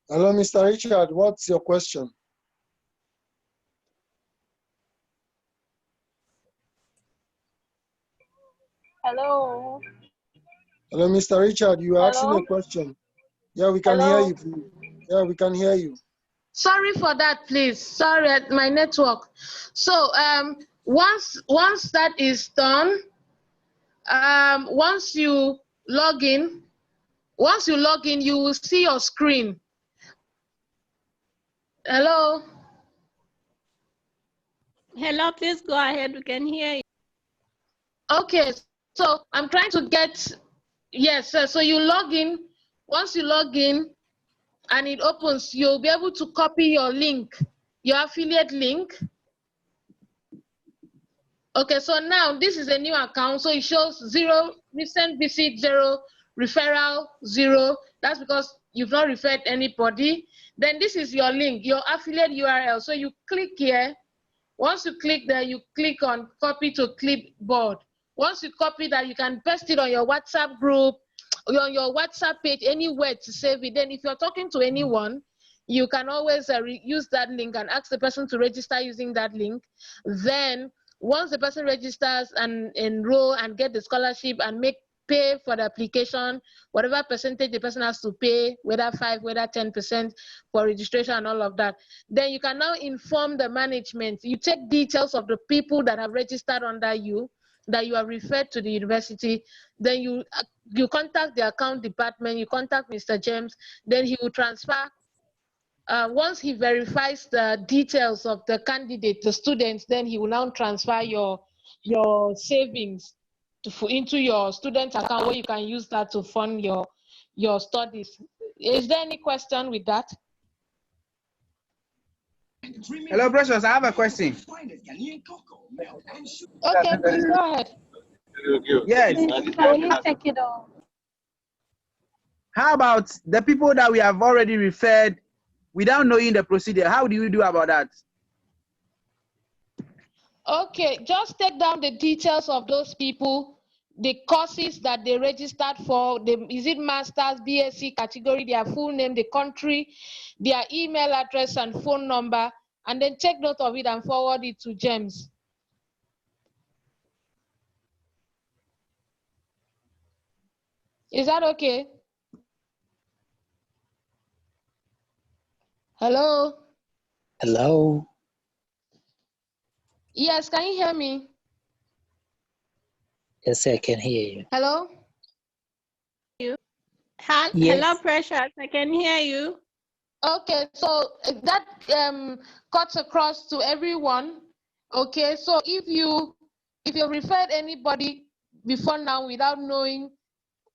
Hello, Mr. Richard. What's your question? Hello. Hello, Mr. Richard. You are asking Hello? a question. Yeah, we can hear you. Yeah, we can hear you. Sorry for that, please. Sorry, my network. So once that is done, once you log in, you will see your screen. Hello. Hello, please go ahead. We can hear you. Okay, so I'm trying to get, yes, so you log in. Once you log in and it opens, you'll be able to copy your link, your affiliate link. Okay, so now this is a new account, so it shows 0 recent visit, 0 referral, 0. That's because you've not referred anybody. Then this is your link, your affiliate URL. So you click here. Once you click there, you click on copy to clipboard. Once you copy that, you can paste it on your WhatsApp group, on your WhatsApp page, anywhere to save it. Then if you're talking to anyone, you can always use that link and ask the person to register using that link. Then Once the person registers and enroll and get the scholarship and pay for the application, whatever percentage the person has to pay, whether 5, whether 10% for registration and all of that, then you can now inform the management. You take details of the people that have registered under you, that you are referred to the university, then you contact the account department, you contact Mr. James, then he will transfer. Once he verifies the details of the candidate, the students, then he will now transfer your savings into your student account, where you can use that to fund your studies. Is there any question with that? Hello, Precious. I have a question. Okay, please go ahead. Yes. Can you take it off? How about the people that we have already referred without knowing the procedure? How do you do about that? Okay, just take down the details of those people, the courses that they registered for, is it master's, BSc category, their full name, the country, their email address and phone number, and then take note of it and forward it to James. Is that okay? Hello? Hello. Yes, can you hear me? Yes, I can hear you. Hello? Yes. Hello, Precious. I can hear you. Okay, so that cuts across to everyone. Okay, so if you referred anybody before now without knowing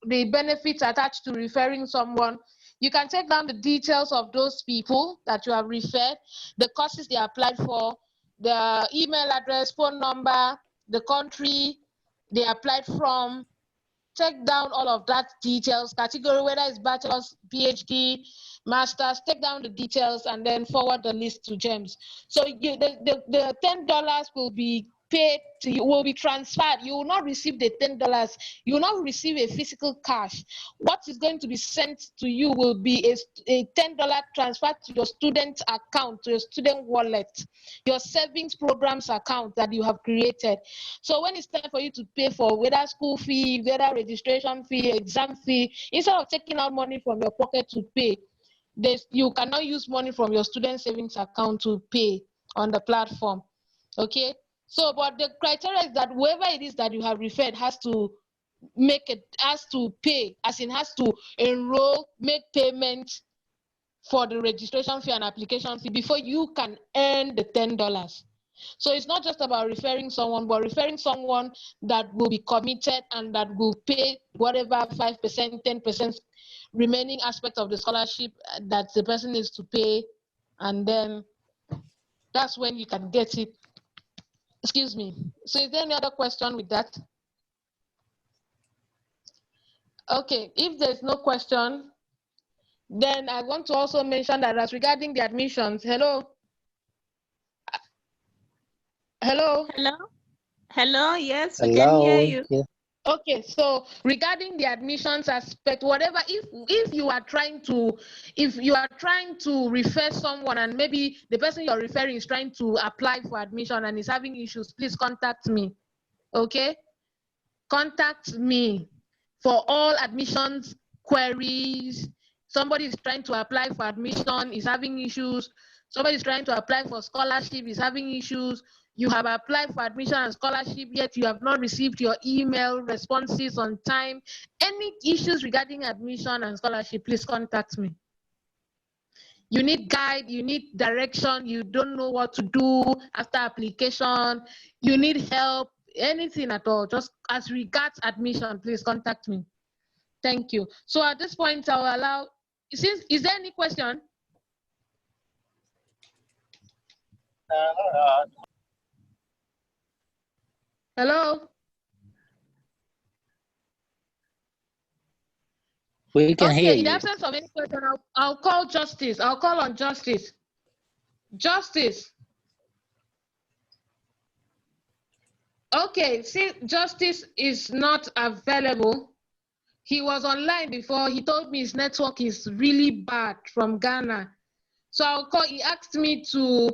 the benefits attached to referring someone, you can take down the details of those people that you have referred, the courses they applied for, the email address, phone number, the country they applied from. Take down all of that details, category, whether it's bachelor's, PhD, master's, take down the details and then forward the list to James. So the $10 will be paid to you, will be transferred. You will not receive the $10. You will not receive a physical cash. What is going to be sent to you will be a $10 transfer to your student account, to your student wallet, your savings programs account that you have created. So when it's time for you to pay for whether school fee, whether registration fee, exam fee, instead of taking out money from your pocket to pay, you cannot use money from your student savings account to pay on the platform. Okay, so but the criteria is that whoever it is that you have referred has to pay, as in has to enroll, make payment for the registration fee and application fee before you can earn the $10. So it's not just about referring someone, but referring someone that will be committed and that will pay whatever 5%, 10% remaining aspect of the scholarship that the person needs to pay, and then that's when you can get it. Excuse me. So is there any other question with that? Okay, if there's no question, then I want to also mention that as regarding the admissions, hello? Hello? Hello? Hello, yes, we Hello. can hear you. Yeah. Okay, so regarding the admissions aspect, whatever, if you are trying to refer someone and maybe the person you're referring is trying to apply for admission and is having issues, please contact me. Okay? Contact me for all admissions queries. Somebody is trying to apply for admission, is having issues. Somebody is trying to apply for scholarship, is having issues. You have applied for admission and scholarship, yet you have not received your email responses on time. Any issues regarding admission and scholarship, please contact me. You need guide, you need direction, you don't know what to do after application, you need help, anything at all, just as regards admission, please contact me. Thank you. So at this point, I'll allow, is there any question? Hello? We can hear Okay, in the you. absence of any question, I'll call Justice. I'll call on Justice. Justice. Okay, see, Justice is not available. He was online before. He told me his network is really bad from Ghana. So I'll call, he asked me to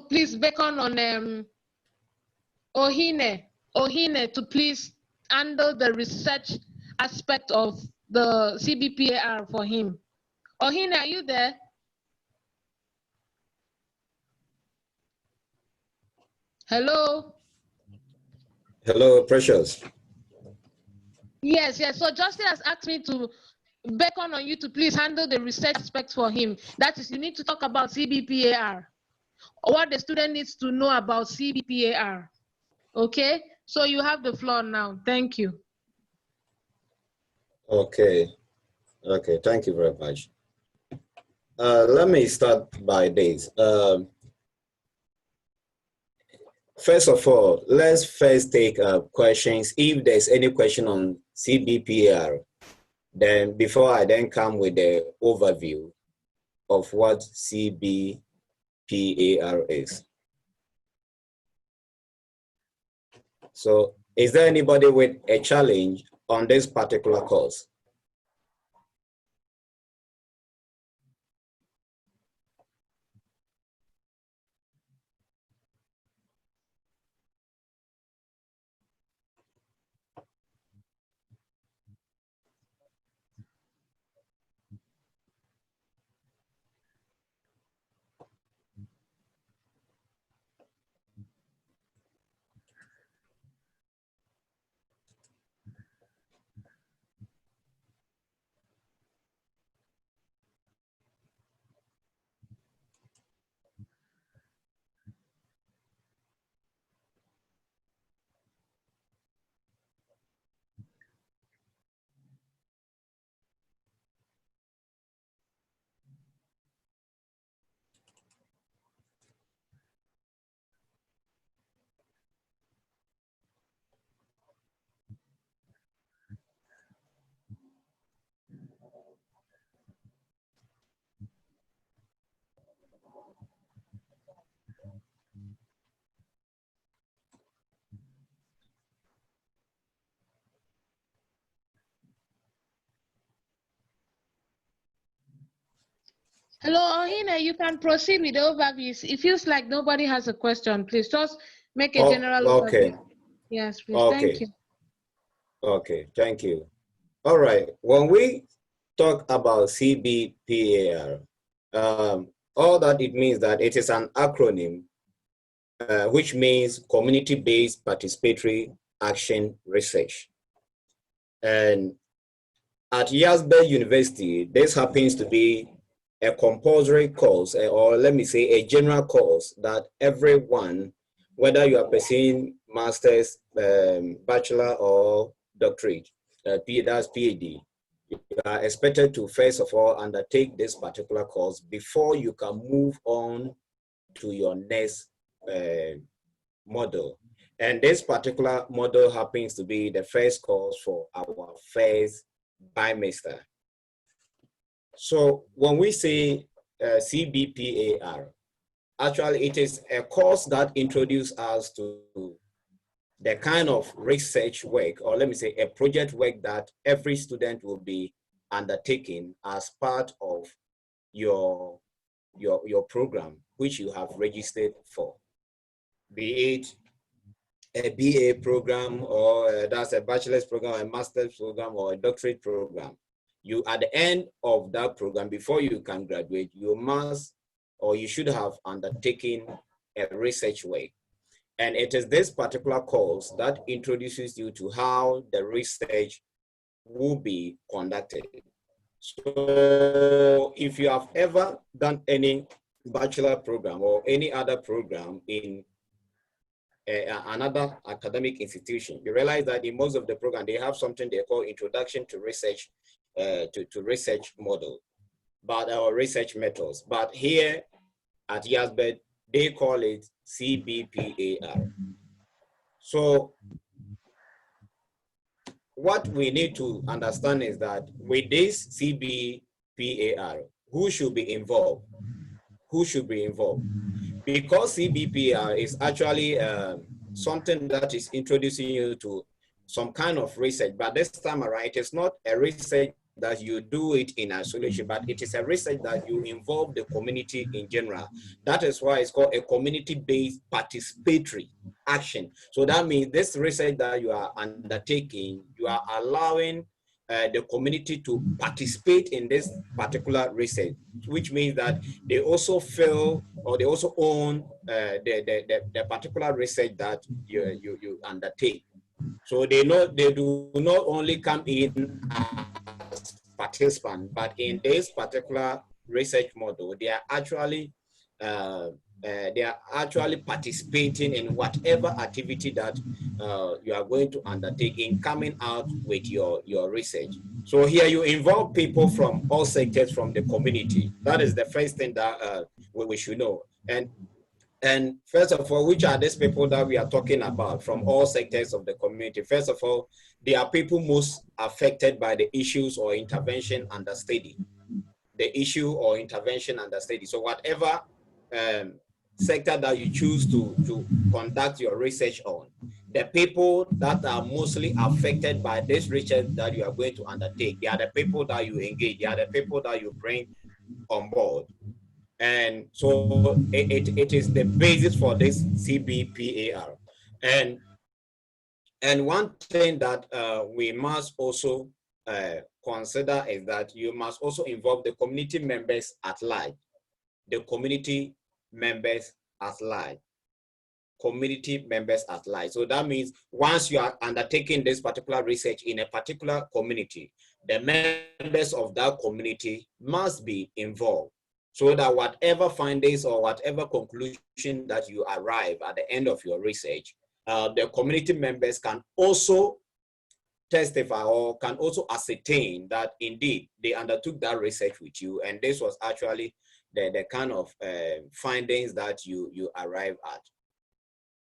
please beckon on Ohine to please handle the research aspect of the CBPAR for him. Ohine, are you there? Hello? Hello, Precious. Yes. So Justin has asked me to beckon on you to please handle the research aspect for him. That is, you need to talk about CBPAR, what the student needs to know about CBPAR. Okay? So you have the floor now. Thank you. Okay, thank you very much. Let me start by this. First of all, let's first take questions. If there's any question on CBPAR, then before I then come with the overview of what CBPAR is. So is there anybody with a challenge on this particular course? Hello, Ohine, you can proceed with the overview. It feels like nobody has a question. Please just make a general overview. Yes, please. Okay. Thank you. Okay, thank you. All right, when we talk about CBPAR, all that it means that it is an acronym which means Community-Based Participatory Action Research. And at Yazbel University, this happens to be a compulsory course, or let me say a general course that everyone, whether you are pursuing master's, bachelor or doctorate, that's PhD, you are expected to first of all undertake this particular course before you can move on to your next model. And this particular model happens to be the first course for our first bimester. So when we say CBPAR, actually it is a course that introduces us to the kind of research work, or let me say a project work that every student will be undertaking as part of your program, which you have registered for. Be it a BA program, or that's a bachelor's program, a master's program, or a doctorate program. You, at the end of that program, before you can graduate, you must, or you should have undertaken a research work. And it is this particular course that introduces you to how the research will be conducted. So if you have ever done any bachelor program or any other program in another academic institution, you realize that in most of the program, they have something they call Introduction to Research, to research model, or research methods. But here at Yazbel, they call it CBPAR. So what we need to understand is that with this CBPAR, who should be involved? Who should be involved? Because CBPAR is actually something that is introducing you to some kind of research, but this time around, it is not a research that you do it in isolation, but it is a research that you involve the community in general. That is why it's called a community-based participatory action. So that means this research that you are undertaking, you are allowing the community to participate in this particular research, which means that they also feel or they also own the particular research that you undertake. So they do not only come in as participants, but in this particular research model, they are actually participating in whatever activity that you are going to undertake in coming out with your research. So here you involve people from all sectors from the community. That is the first thing that we should know. And first of all, which are these people that we are talking about from all sectors of the community? First of all, they are people most affected by the issues or intervention under study. The issue or intervention under study. So whatever sector that you choose to conduct your research on, the people that are mostly affected by this research that you are going to undertake, they are the people that you engage, they are the people that you bring on board. And so it is the basis for this CBPAR. And one thing that we must also consider is that you must also involve the community members at large. The community members at large. Community members at large. So that means once you are undertaking this particular research in a particular community, the members of that community must be involved, so that whatever findings or whatever conclusion that you arrive at the end of your research, the community members can also testify or can also ascertain that indeed they undertook that research with you, and this was actually the kind of findings that you arrive at.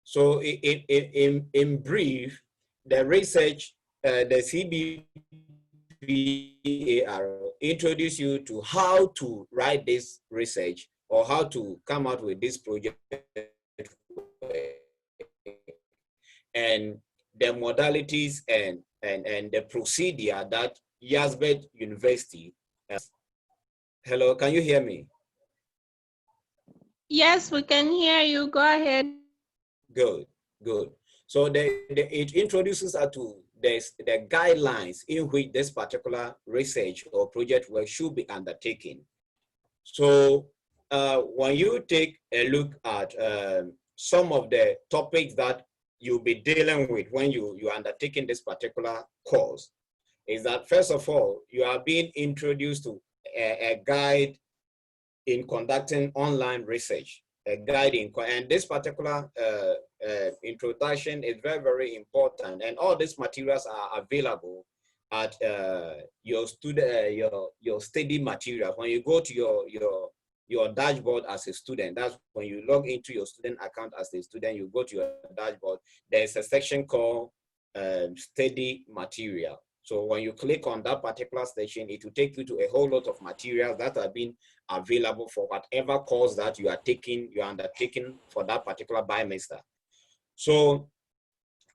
So in brief, the research, the CBPAR introduce you to how to write this research or how to come out with this project and the modalities and the procedure that Yazbet University has. Hello, can you hear me? Yes, we can hear you. Go ahead. Good, good. So it introduces us to the guidelines in which this particular research or project work should be undertaken. So when you take a look at some of the topics that you'll be dealing with when you're undertaking this particular course, is that first of all, you are being introduced to a guide in conducting online research, a guide and this particular introduction is very, very important, and all these materials are available at your study material. When you go to your dashboard as a student, that's when you log into your student account as a student, you go to your dashboard, there's a section called study material. So when you click on that particular section, it will take you to a whole lot of materials that have been available for whatever course that you are undertaking for that particular bimester. So,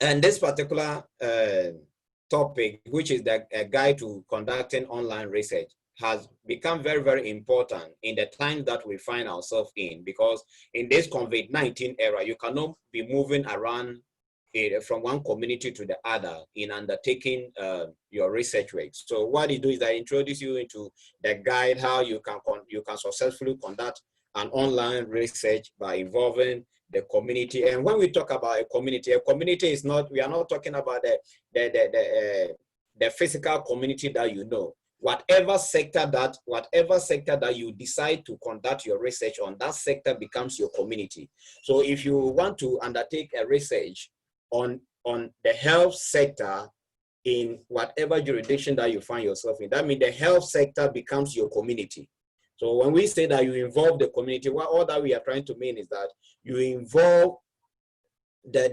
and this particular topic, which is a guide to conducting online research, has become very, very important in the time that we find ourselves in, because in this COVID-19 era, you cannot be moving around from one community to the other in undertaking your research work. So what it do is that introduce you into the guide how you can successfully conduct an online research by involving the community. And when we talk about a community is not, we are not talking about the physical community that you know. Whatever sector that you decide to conduct your research on, that sector becomes your community. So if you want to undertake a research on the health sector in whatever jurisdiction that you find yourself in, that means the health sector becomes your community. So when we say that you involve the community, what all that we are trying to mean is that you involve the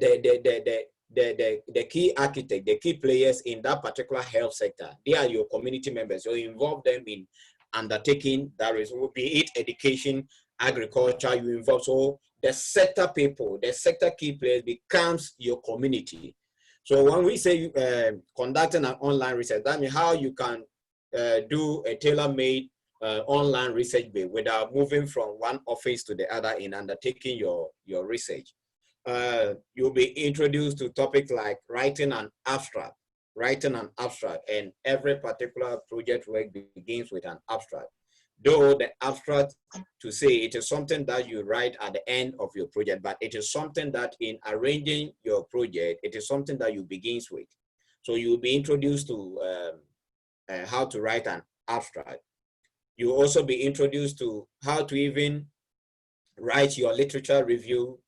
key architect, the key players in that particular health sector. They are your community members. So you involve them in undertaking that research, be it education, agriculture, you involve. So the sector people, the sector key players becomes your community. So when we say conducting an online research, that means how you can do a tailor-made online research base without moving from one office to the other in undertaking your research. You'll be introduced to topics like writing an abstract, and every particular project work begins with an abstract. Though the abstract, to say, it is something that you write at the end of your project, but it is something that in arranging your project, it is something that you begins with. So you'll be introduced to how to write an abstract. You'll also be introduced to how to even write your literature review,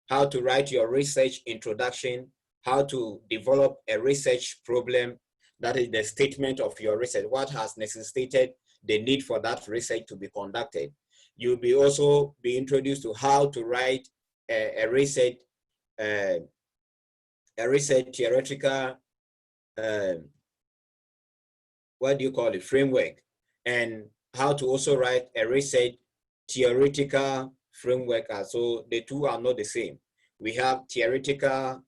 how to write your research introduction, how to develop a research problem, that is the statement of your research, what has necessitated the need for that research to be conducted. You'll be also be introduced to how to write a research theoretical, what do you call it, framework, and how to also write a research theoretical framework. So the two are not the same. We have theoretical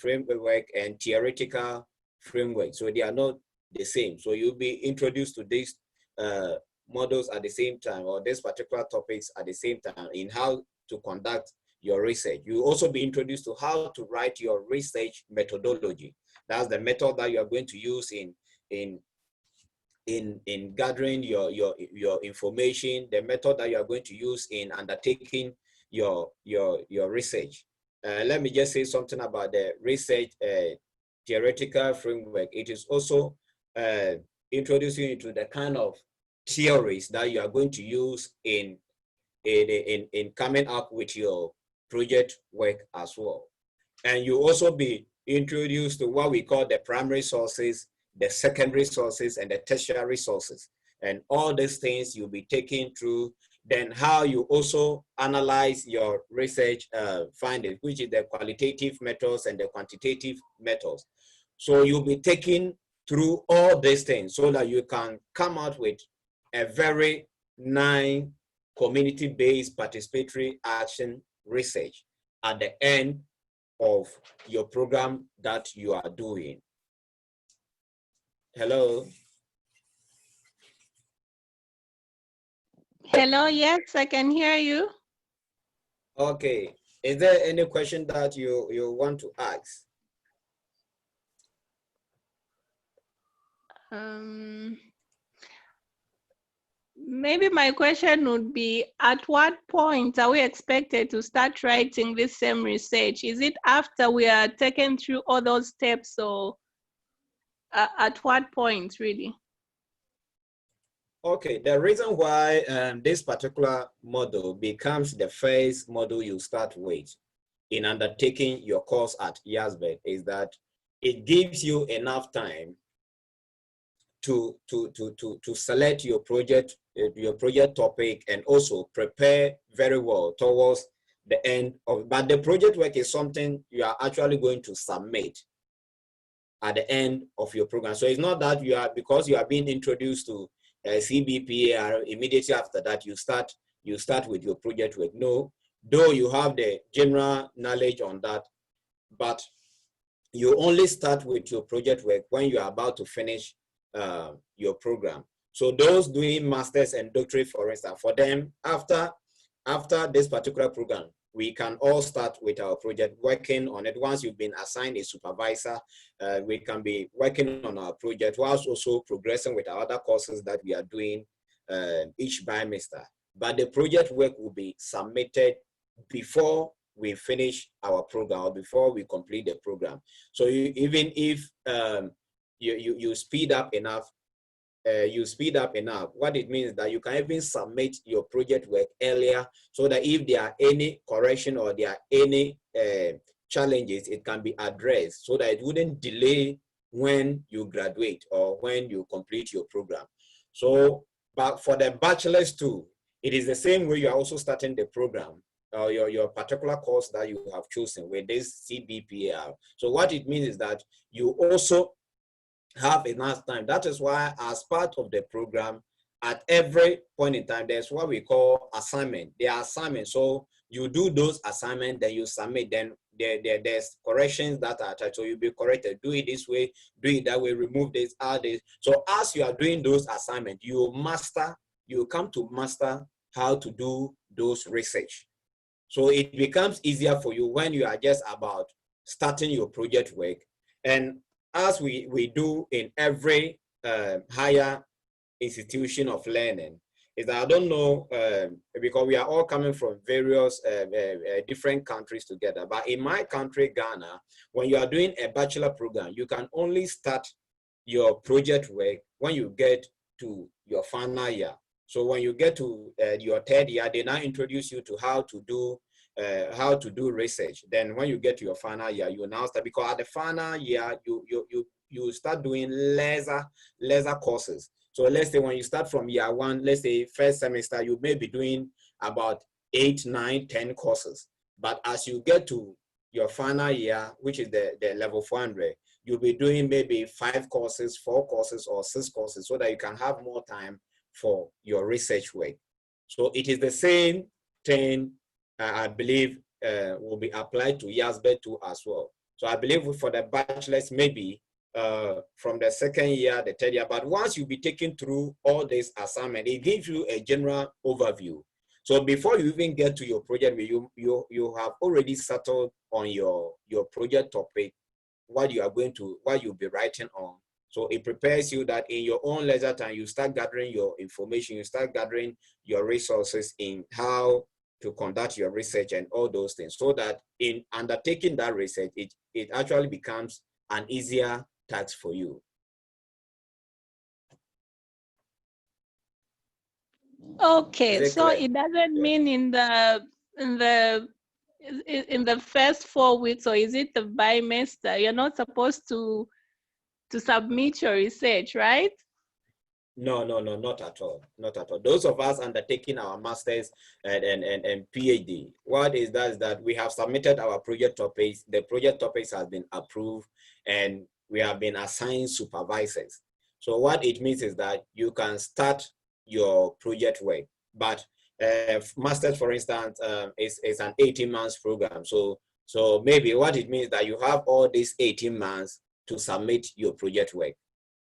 framework and theoretical framework, so they are not the same. So you'll be introduced to these models at the same time, or these particular topics at the same time, in how to conduct your research. You'll also be introduced to how to write your research methodology. That's the method that you are going to use in gathering your information, the method that you are going to use in undertaking your research. Let me just say something about the research theoretical framework. It is also introducing you to the kind of theories that you are going to use in coming up with your project work as well. And you also be introduced to what we call the primary sources, the secondary sources, and the tertiary sources. And all these things you'll be taken through. Then how you also analyze your research findings, which is the qualitative methods and the quantitative methods. So you'll be taken through all these things so that you can come out with a very nice community-based participatory action research at the end of your program that you are doing. Hello? Hello, yes, I can hear you. Okay. Is there any question that you want to ask? Maybe my question would be, at what point are we expected to start writing this same research? Is it after we are taken through all those steps, or at what point, really? Okay, the reason why this particular model becomes the first model you start with in undertaking your course at YASBET is that it gives you enough time to select your project topic, and also prepare very well towards the end of. But the project work is something you are actually going to submit at the end of your program. So it's not that you are, because you are being introduced to CBPAR, immediately after that you start with your project work. No, though you have the general knowledge on that, but you only start with your project work when you are about to finish your program. So those doing masters and doctorate, for instance, for them, after this particular program, we can all start with our project, working on it. Once you've been assigned a supervisor, we can be working on our project whilst also progressing with our other courses that we are doing each bimester. But the project work will be submitted before we finish our program, or before we complete the program. So even if you speed up enough, what it means is that you can even submit your project work earlier, so that if there are any correction or there are any challenges, it can be addressed, so that it wouldn't delay when you graduate or when you complete your program. So, but for the bachelor's too, it is the same way. You are also starting the program, your particular course that you have chosen with this CBPAR. So what it means is that you also have enough time. That is why, as part of the program, at every point in time, there's what we call assignment. They are assignments. So You do those assignments, then you submit. Then there's corrections that are attached. So you'll be corrected. Do it this way, do it that way, remove this, add this. So as you are doing those assignments, you come to master how to do those research. So it becomes easier for you when you are just about starting your project work. And as we do in every higher institution of learning, is that I don't know, because we are all coming from various different countries together, but in my country, Ghana, when you are doing a bachelor program, you can only start your project work when you get to your final year. So when you get to your third year, they now introduce you to how to do research. Then when you get to your final year, you now start, because at the final year, you start doing lesser courses. So let's say when you start from year one, let's say first semester, you may be doing about 8, 9, 10 courses. But as you get to your final year, which is the level 400, you'll be doing maybe 5 courses, 4 courses, or 6 courses, so that you can have more time for your research work. So it is the same thing, I believe, will be applied to YASB 2 as well. So I believe for the bachelors, maybe from the second year, the third year, but once you be taken through all this assignment, it gives you a general overview. So before you even get to your project, you have already settled on your project topic, what you'll be writing on. So it prepares you that in your own leisure time, you start gathering your information, you start gathering your resources in how to conduct your research and all those things, so that in undertaking that research, it actually becomes an easier task for you. Okay, so it doesn't mean in the first 4 weeks, or is it the bimester, you're not supposed to submit your research, right? No, not at all. Not at all. Those of us undertaking our masters and PhD, what is that we have submitted our project topics. The project topics has been approved, and we have been assigned supervisors. So what it means is that you can start your project work, but masters, for instance, is an 18 months program. So maybe what it means that you have all these 18 months to submit your project work.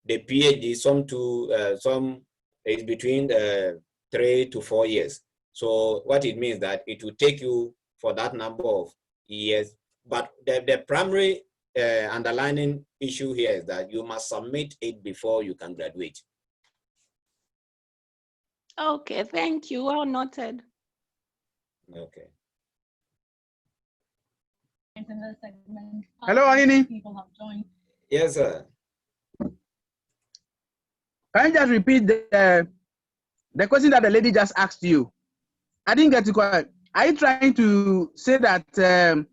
The PhD, some is between 3 to 4 years. So what it means that it will take you for that number of years. But the primary underlying issue here is that you must submit it before you can graduate. Okay, thank you. Well noted. Okay. Hello, Aini. Yes, sir. Can you just repeat the question that the lady just asked you? I didn't get to quite. Are you trying to say that the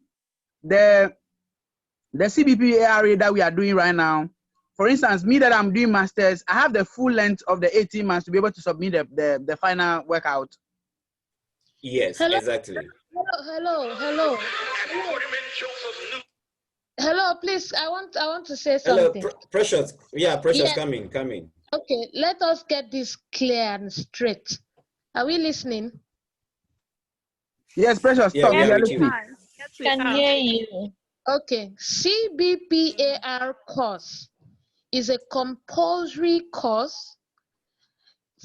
CBP ARA that we are doing right now, for instance, me that I'm doing masters, I have the full length of the 18 months to be able to submit the final workout? Yes, Hello? exactly. Hello, please. I want to say Hello, something. Precious. Yeah, Precious, Yes. come in. Okay, let us get this clear and straight. Are we listening? Yes, Precious. Yeah, talk. we We are are with you. listening. Can hear you. Okay, CBPAR course is a compulsory course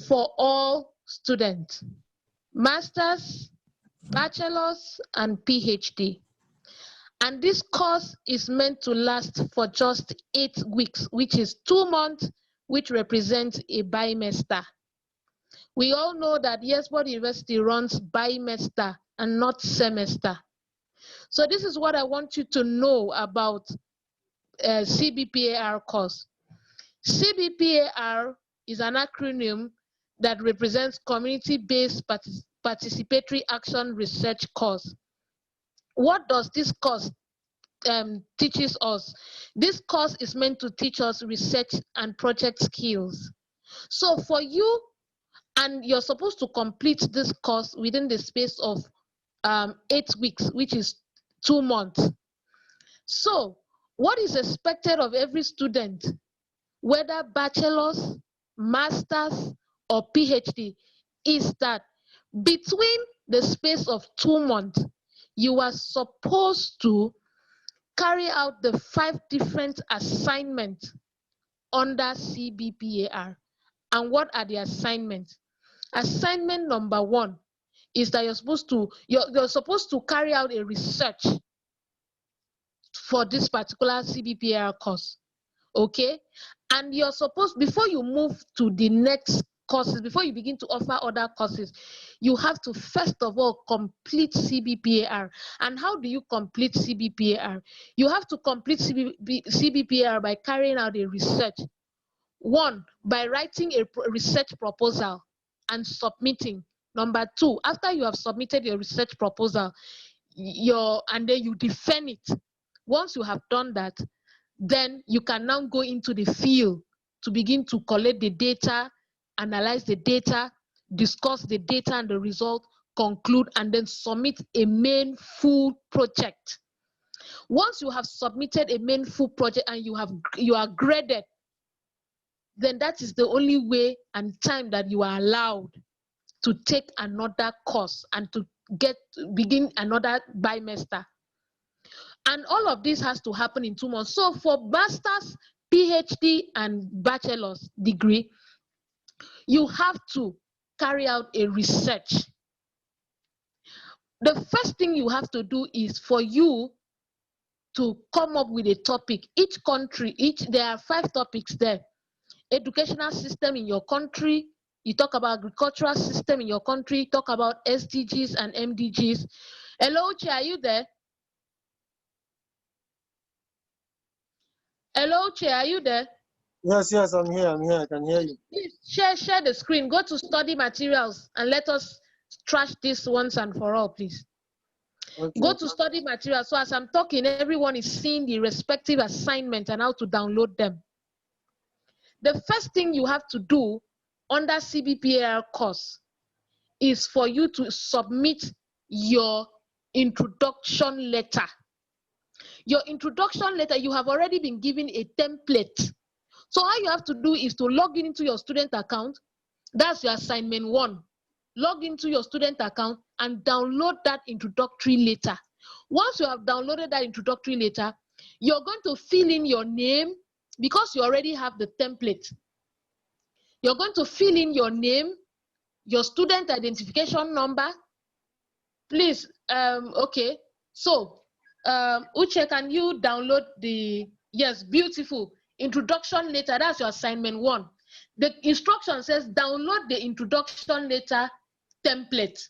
for all students, masters, bachelors, and PhD. And this course is meant to last for just 8 weeks, which is 2 months, which represents a bimester. We all know that YesBoard University runs bimester and not semester. So this is what I want you to know about CBPAR course. CBPAR is an acronym that represents Community-Based Participatory Action Research Course. What does this course teaches us? This course is meant to teach us research and project skills. So for you, and you're supposed to complete this course within the space of 8 weeks, which is 2 months. So what is expected of every student, whether bachelor's, master's, or PhD, is that between the space of 2 months, you are supposed to carry out the 5 different assignments under CBPAR. And what are the assignments? Assignment number 1 is that you're supposed to carry out a research for this particular CBPAR course, okay? And you're supposed, before you move to the next courses, before you begin to offer other courses, you have to first of all complete CBPAR. And how do you complete CBPAR? You have to complete CBPAR by carrying out a research. 1, by writing a research proposal and submitting. Number 2, after you have submitted your research proposal, and then you defend it. Once you have done that, then you can now go into the field to begin to collect the data, analyze the data, discuss the data and the result, conclude, and then submit a main full project. Once you have submitted a main full project and you are graded, then that is the only way and time that you are allowed to take another course and to begin another bimester. And all of this has to happen in 2 months. So for master's, PhD, and bachelor's degree, you have to carry out a research. The first thing you have to do is for you to come up with a topic. Each country, there are 5 topics there. Educational system in your country, you talk about agricultural system in your country, talk about SDGs and MDGs. Hello, Uche, are you there? Hello, Uche, are you there? Yes, I'm here, I can hear you. Please share the screen, go to study materials and let us trash this once and for all, please. Okay. Go to study materials, so as I'm talking, everyone is seeing the respective assignment and how to download them. The first thing you have to do under CBPAR course is for you to submit your introduction letter. Your introduction letter, you have already been given a template. So all you have to do is to log into your student account. That's your assignment 1. Log into your student account and download that introductory letter. Once you have downloaded that introductory letter, you're going to fill in your name because you already have the template. You're going to fill in your name, your student identification number. Please, okay. So, Uche, can you download the, yes, beautiful, introduction letter? That's your assignment 1. The instruction says download the introduction letter template.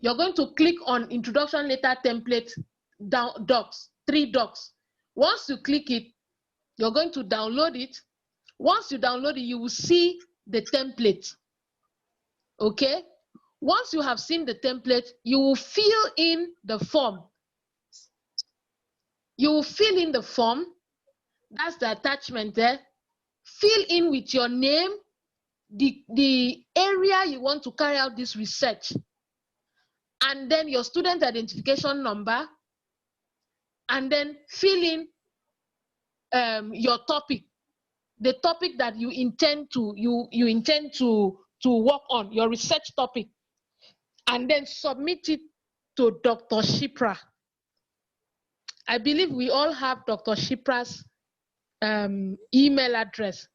You're going to click on introduction letter template docs, 3 docs. Once you click it, you're going to download it. Once you download it, you will see the template. Okay? Once you have seen the template, you will fill in the form. You will fill in the form. That's the attachment there. Fill in with your name, the area you want to carry out this research, and then your student identification number, and then fill in your topic, the topic that you intend to work on, your research topic, and then submit it to Dr. Shipra. I believe we all have Dr. Shipra's email address,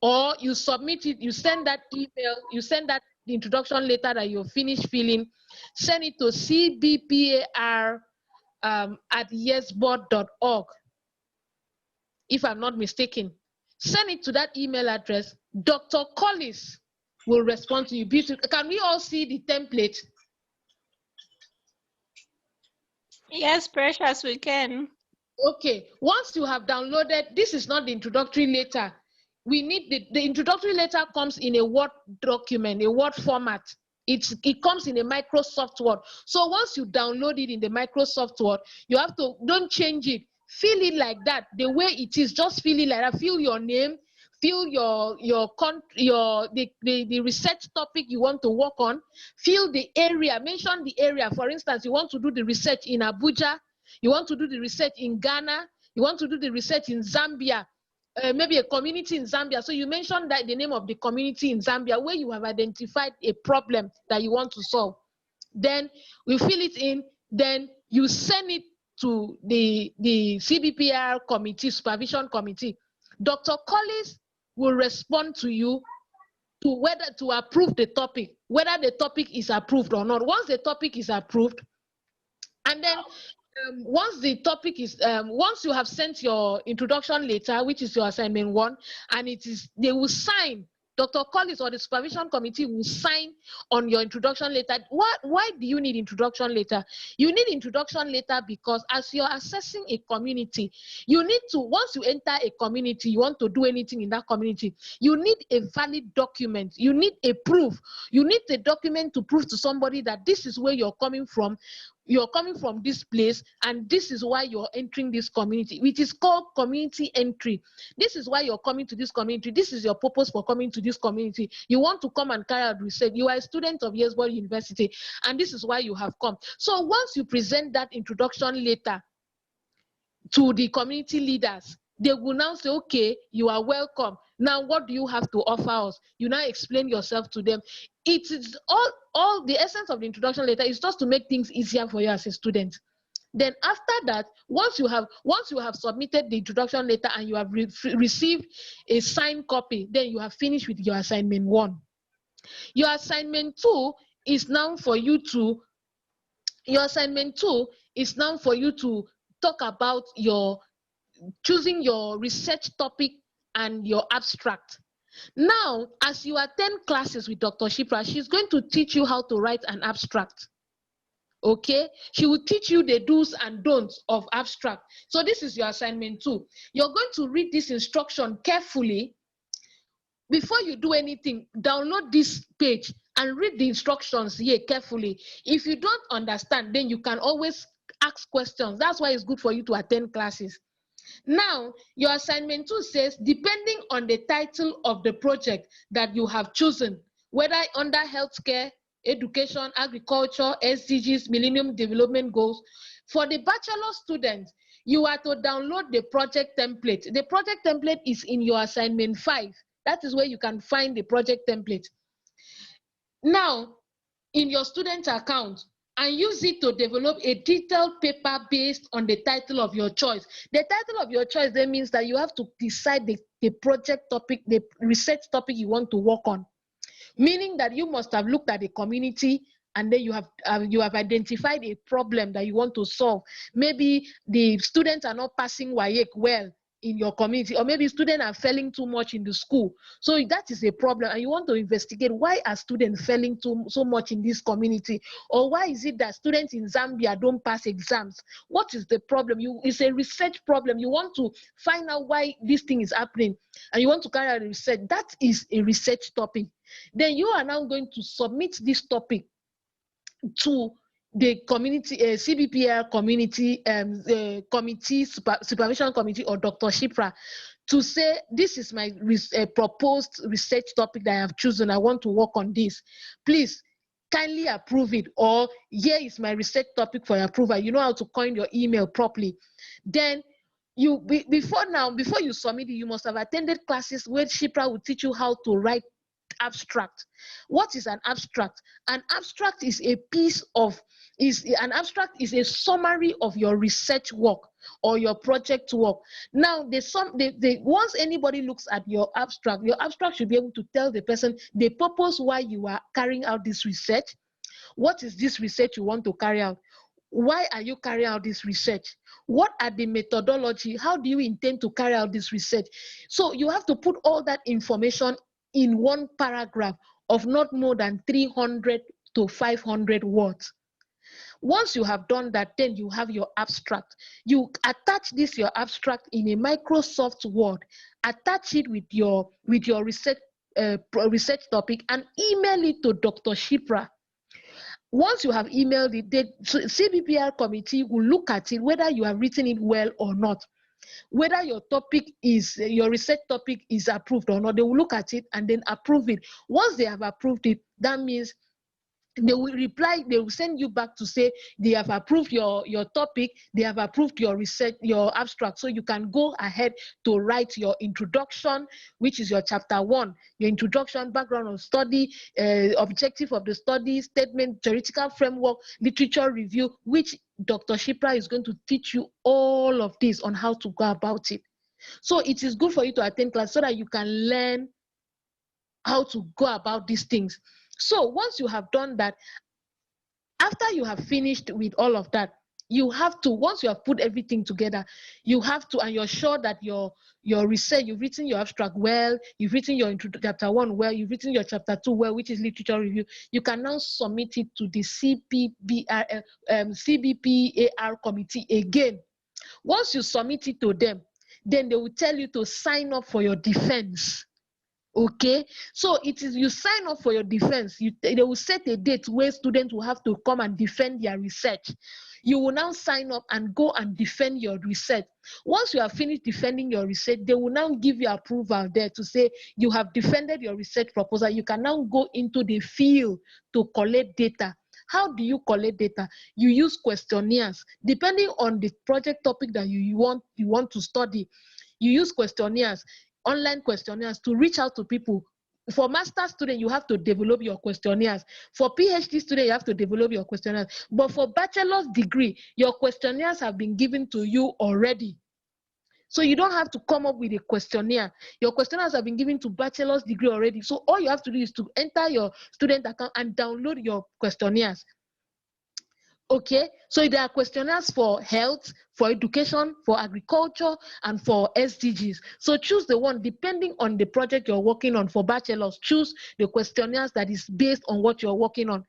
or you submit it, you send that email, you send that introduction letter that you finished filling, send it to cbpar@yesboard.org. If I'm not mistaken, send it to that email address. Dr. Collis will respond to you. Beautiful. Can we all see the template? Yes, Precious, we can. Okay, once you have downloaded, this is not the introductory letter. We need the introductory letter comes in a Word document, a Word format. It comes in a Microsoft Word. So once you download it in the Microsoft Word, you have to, don't change it. Fill it like that, the way it is, just fill it like that. Fill your name, fill the research topic you want to work on, fill the area, mention the area. For instance, you want to do the research in Abuja, you want to do the research in Ghana, you want to do the research in Zambia, maybe a community in Zambia. So you mention that the name of the community in Zambia where you have identified a problem that you want to solve. then we fill it in, then you send it to the CBPR committee, supervision committee. Dr. Collins will respond to you to whether to approve the topic, whether the topic is approved or not. Once the topic is approved, and then once the topic is, once you have sent your introduction letter, which is your assignment 1, and it is, they will sign, Dr. Collins or the supervision committee will sign on your introduction letter. Why do you need introduction letter? You need introduction letter because as you're assessing a community, you need to, once you enter a community, you want to do anything in that community, you need a valid document. You need a proof. You need a document to prove to somebody that this is where you're coming from. You're coming from this place, and this is why you're entering this community, which is called community entry. This is why you're coming to this community. This is your purpose for coming to this community. You want to come and carry out research. You are a student of Yesborough University, and this is why you have come. So once you present that introduction letter to the community leaders, they will now say, okay, you are welcome. Now, what do you have to offer us? You now explain yourself to them. It is all the essence of the introduction letter is just to make things easier for you as a student. Then after that, once you have submitted the introduction letter and you have received a signed copy, then you have finished with your assignment 1. Your assignment 2 is now for you to, talk about your choosing your research topic and your abstract. Now, as you attend classes with Dr. Shipra, she's going to teach you how to write an abstract. Okay? She will teach you the do's and don'ts of abstract. So this is your assignment 2. You're going to read this instruction carefully. Before you do anything, download this page and read the instructions here carefully. If you don't understand, then you can always ask questions. That's why it's good for you to attend classes. Now, your assignment 2 says, depending on the title of the project that you have chosen, whether under healthcare, education, agriculture, SDGs, Millennium Development Goals, for the bachelor students, you are to download the project template. The project template is in your assignment 5. That is where you can find the project template. Now, in your student account, and use it to develop a detailed paper based on the title of your choice. The title of your choice then means that you have to decide the project topic, the research topic you want to work on. Meaning that you must have looked at the community and then you have identified a problem that you want to solve. Maybe the students are not passing WAEC well in your community, or maybe students are failing too much in the school. So that is a problem, and you want to investigate why are students failing so much in this community, or why is it that students in Zambia don't pass exams? What is the problem? It's a research problem. You want to find out why this thing is happening, and you want to carry out research. That is a research topic. Then you are now going to submit this topic to the community, CBPR community, committee, supervision committee, or Dr. Shipra, to say, this is my proposed research topic that I have chosen. I want to work on this. Please kindly approve it, or here is my research topic for your approval. You know how to coin your email properly. Then before you submit it, you must have attended classes where Shipra will teach you how to write abstract. What is an abstract? An abstract is a piece of, an abstract is a summary of your research work or your project work. Now, once anybody looks at your abstract should be able to tell the person the purpose why you are carrying out this research. What is this research you want to carry out? Why are you carrying out this research? What are the methodology? How do you intend to carry out this research? So you have to put all that information in one paragraph of not more than 300 to 500 words. Once you have done that, then you have your abstract. You attach your abstract in a Microsoft Word, attach it with your research topic, and email it to Dr. Shipra. Once you have emailed it, the CBPR committee will look at it, whether you have written it well or not. Whether your research topic is approved or not, they will look at it and then approve it. Once they have approved it, that means they will reply, they will send you back to say they have approved your topic, they have approved your research, your abstract. So you can go ahead to write your introduction, which is your chapter 1, your introduction, background of study, objective of the study, statement, theoretical framework, literature review, which Dr. Shipra is going to teach you all of this on how to go about it. So it is good for you to attend class so that you can learn how to go about these things. So once you have done that, after you have finished with all of that, you have to, once you have put everything together, you have to, and you're sure that your research, you've written your abstract well, you've written your chapter 1 well, you've written your chapter 2 well, which is literature review, you can now submit it to the CBPAR committee again. Once you submit it to them, then they will tell you to sign up for your defense. Okay, so it is, you sign up for your defense. They will set a date where students will have to come and defend their research. You will now sign up and go and defend your research. Once you have finished defending your research, they will now give you approval there to say you have defended your research proposal. You can now go into the field to collect data. How do you collect data? You use questionnaires. Depending on the project topic that you want to study, you use questionnaires, online questionnaires, to reach out to people. For master student, you have to develop your questionnaires. For PhD student, you have to develop your questionnaires. But for bachelor's degree, your questionnaires have been given to you already. So you don't have to come up with a questionnaire. Your questionnaires have been given to bachelor's degree already. So all you have to do is to enter your student account and download your questionnaires. Okay, so there are questionnaires for health, for education, for agriculture, and for SDGs. So choose the one depending on the project you're working on. For bachelors, choose the questionnaires that is based on what you're working on.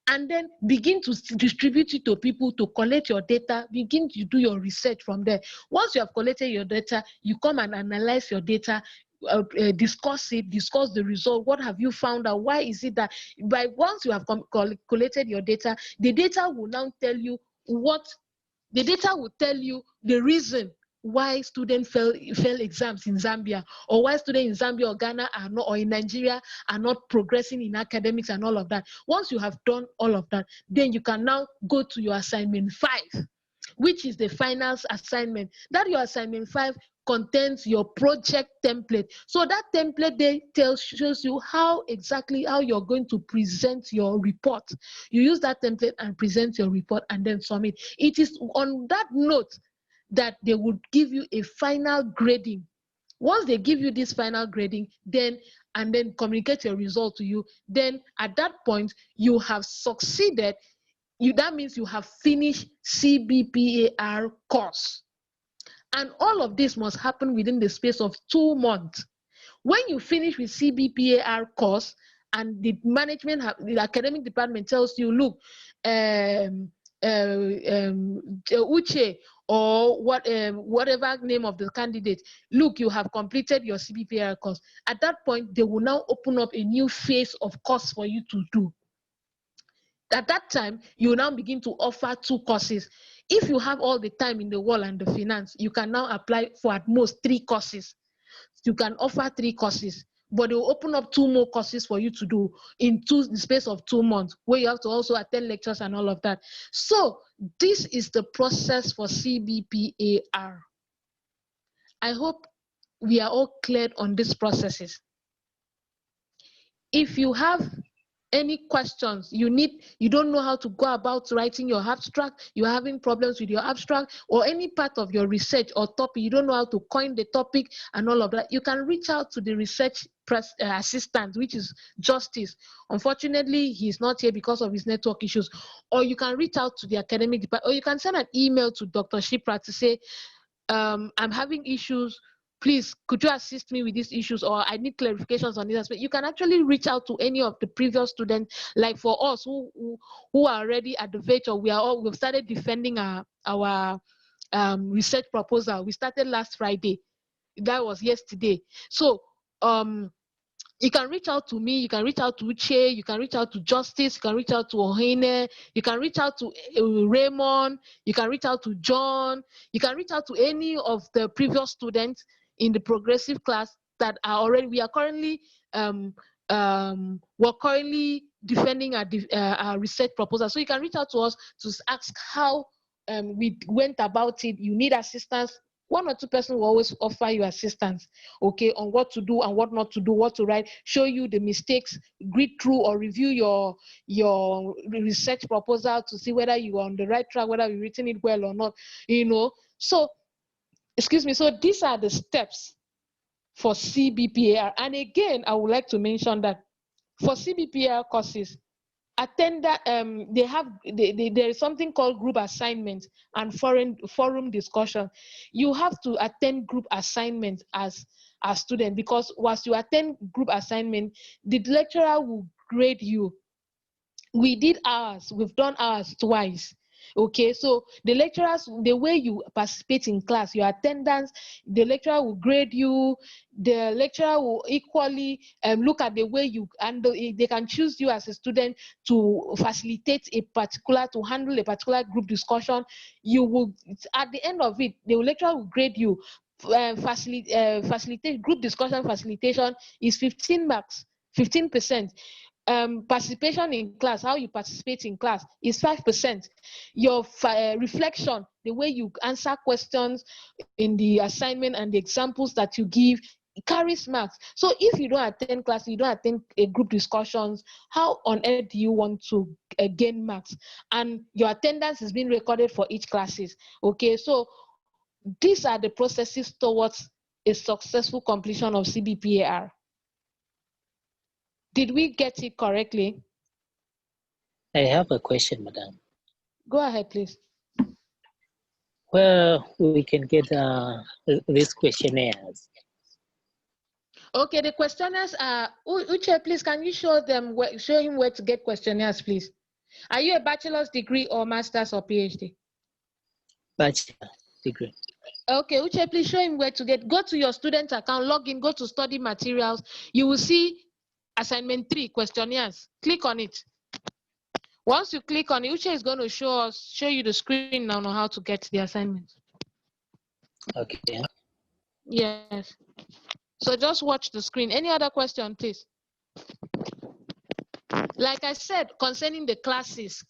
And then begin to distribute it to people to collect your data. Begin to do your research from there. Once you have collected your data, you come and analyze your data. Discuss it, discuss the result. What have you found out? Why is it that once you have collected your data, the data will now tell you the reason why students fail exams in Zambia, or why students in Zambia or Ghana are not, or in Nigeria are not progressing in academics and all of that. Once you have done all of that, then you can now go to your assignment 5, which is the final assignment. That your assignment 5 contains your project template. So that template there shows you how you're going to present your report. You use that template and present your report and then submit. It is on that note that they would give you a final grading. Once they give you this final grading, then communicate your result to you, then at that point you have succeeded. That means you have finished CBPAR course. And all of this must happen within the space of 2 months. When you finish with CBPAR course and the management, the academic department tells you, look, Uche, or whatever name of the candidate, look, you have completed your CBPAR course. At that point, they will now open up a new phase of course for you to do. At that time, you will now begin to offer 2 courses. If you have all the time in the world and the finance, you can now apply for at most 3 courses. You can offer 3 courses, but they will open up 2 more courses for you to do in the space of 2 months, where you have to also attend lectures and all of that. So this is the process for CBPAR. I hope we are all clear on these processes. If you have any questions, you don't know how to go about writing your abstract, you're having problems with your abstract, or any part of your research or topic, you don't know how to coin the topic and all of that, you can reach out to the research assistant, which is Justice. Unfortunately, he's not here because of his network issues. Or you can reach out to the academic department, or you can send an email to Dr. Shipra to say, I'm having issues, please, could you assist me with these issues, or I need clarifications on this aspect. You can actually reach out to any of the previous students. Like for us who are already at the verge, or we've started defending our research proposal. We started last Friday. That was yesterday. So you can reach out to me, you can reach out to Uche, you can reach out to Justice, you can reach out to Ohene, you can reach out to Raymond, you can reach out to John, you can reach out to any of the previous students in the progressive class that are already, we're currently defending our research proposal. So you can reach out to us to ask how we went about it. You need assistance. 1 or 2 persons will always offer you assistance, okay, on what to do and what not to do, what to write, show you the mistakes, read through or review your research proposal to see whether you are on the right track, whether you've written it well or not, you know. So, excuse me, so these are the steps for CBPAR. And again, I would like to mention that for CBPAR courses, attender there is something called group assignment and forum discussion. You have to attend group assignment as a student, because once you attend group assignment, the lecturer will grade you. We did ours, we've done ours twice. Okay, so the lecturers, the way you participate in class, your attendance, the lecturer will grade you. The lecturer will equally look at the way you handle it. They can choose you as a student to facilitate to handle a particular group discussion. You will, at the end of it, the lecturer will grade you. Facilitate group discussion facilitation is 15 marks, 15%. Participation in class, how you participate in class, is 5%. Your reflection, the way you answer questions in the assignment and the examples that you give, carries marks. So if you don't attend class, you don't attend group discussions, how on earth do you want to gain marks? And your attendance is being recorded for each classes. Okay, so these are the processes towards a successful completion of CBPAR. Did we get it correctly? I have a question, madam. Go ahead, please. Where we can get these questionnaires? Okay, the questionnaires are, Uche, please, can you show him where to get questionnaires, please? Are you a bachelor's degree or master's or PhD? Bachelor degree. Okay, Uche, please show him where to get. Go to your student account, log in, go to study materials. You will see assignment 3, questionnaires. Click on it. Once you click on it, Uche is going to show you the screen now on how to get the assignment. Okay. Yes. So just watch the screen. Any other question, please? Like I said, concerning the classes,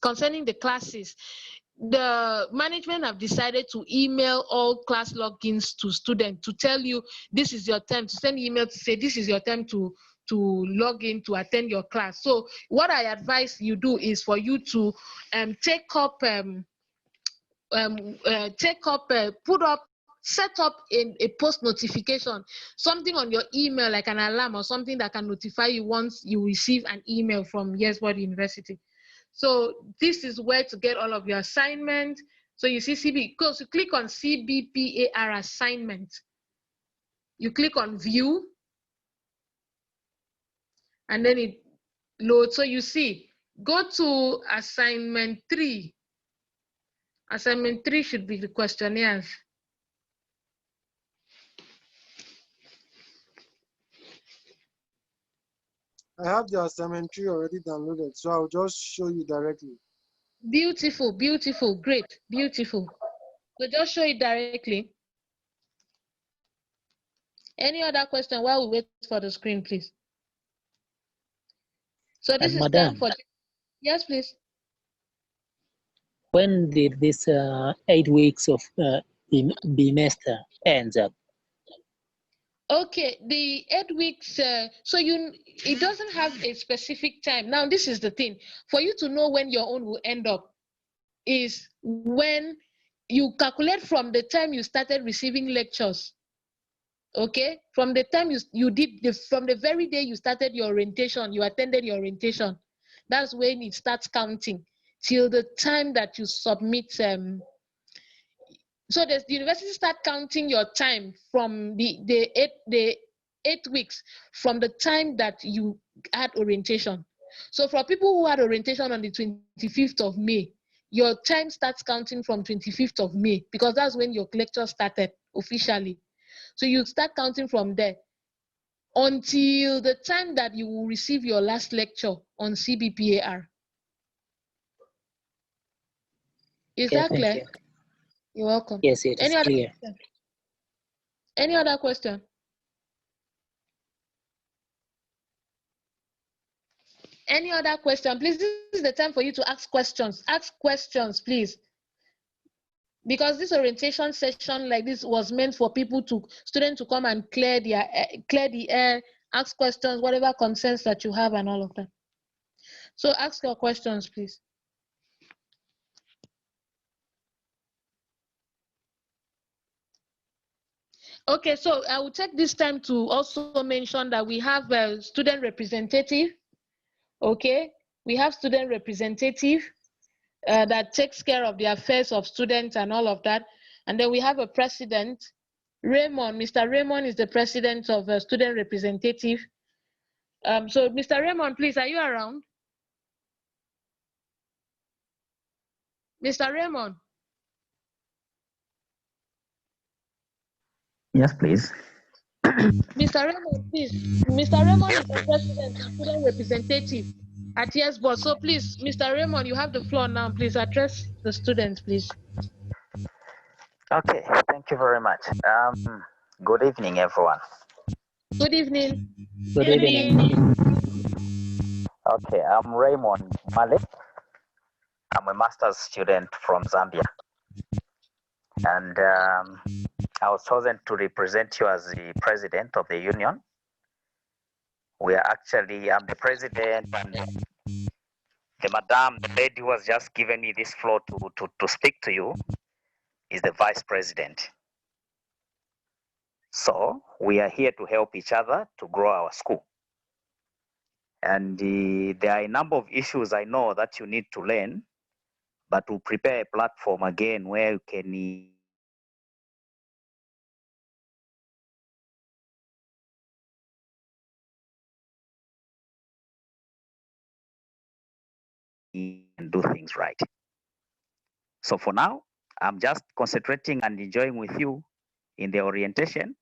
the management have decided to email all class logins to students to tell you this is your time, to send email to say this is your time to log in to attend your class. So what I advise you do is for you to set up a post notification, something on your email like an alarm or something that can notify you once you receive an email from YesWorld University. So this is where to get all of your assignments. So you see because you click on CBPAR assignment, you click on view, and then it loads. So you see, go to assignment 3. Assignment 3 should be the questionnaires. I have the assignment 3 already downloaded, so I'll just show you directly. Beautiful, beautiful, great, beautiful. So just show it directly. Any other question while we wait for the screen, please? So this is madam, time for, yes, please. When did this 8 weeks of bimester ends up? Okay, the 8 weeks, so it doesn't have a specific time. Now, this is the thing. For you to know when your own will end up is when you calculate from the time you started receiving lectures. Okay, from the time from the very day you started your orientation, you attended your orientation, that's when it starts counting till the time that you submit. So the university start counting your time from the 8 weeks from the time that you had orientation. So for people who had orientation on the 25th of May, your time starts counting from 25th of May, because that's when your lecture started officially. So you start counting from there until the time that you will receive your last lecture on CBPAR. Is that clear? You. You're welcome. Yes, it is clear. Any other question? Any other question? Please, this is the time for you to ask questions. Ask questions, please. Because this orientation session like this was meant for students to come and clear the air, ask questions, whatever concerns that you have and all of that. So ask your questions, please. Okay, so I will take this time to also mention that we have a student representative. Okay, we have student representative that takes care of the affairs of students and all of that. And then we have a president, Raymond. Mr. Raymond is the president of a student representative. So Mr. Raymond, please, are you around? Mr. Raymond. Yes, please. Mr. Raymond, please. Mr. Raymond is the president and student representative at YesBoard. So please, Mr. Raymond, you have the floor now. Please address the students, please. Okay, thank you very much. Good evening, everyone. Good evening. Good evening. Okay, I'm Raymond Male. I'm a master's student from Zambia. And I was chosen to represent you as the president of the union. I'm the president, and the lady who has just given me this floor to speak to you is the vice president. So we are here to help each other to grow our school. And there are a number of issues I know that you need to learn, but we'll prepare a platform again where you can and do things right. So for now, I'm just concentrating and enjoying with you in the orientation.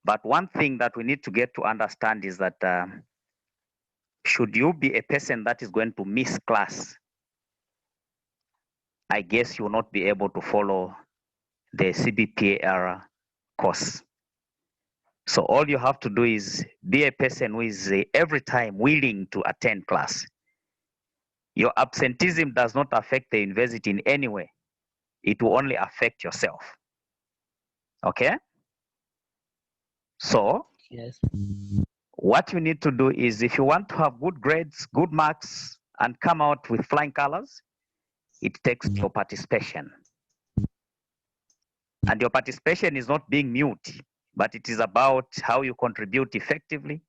But one thing that we need to get to understand is that should you be a person that is going to miss class, I guess you will not be able to follow the CBPA era course. So all you have to do is be a person who is every time willing to attend class. Your absenteeism does not affect the university in any way. It will only affect yourself. Okay? So, Yes. what you need to do is if you want to have good grades, good marks, and come out with flying colors, it takes your participation. And your participation is not being mute, but it is about how you contribute effectively.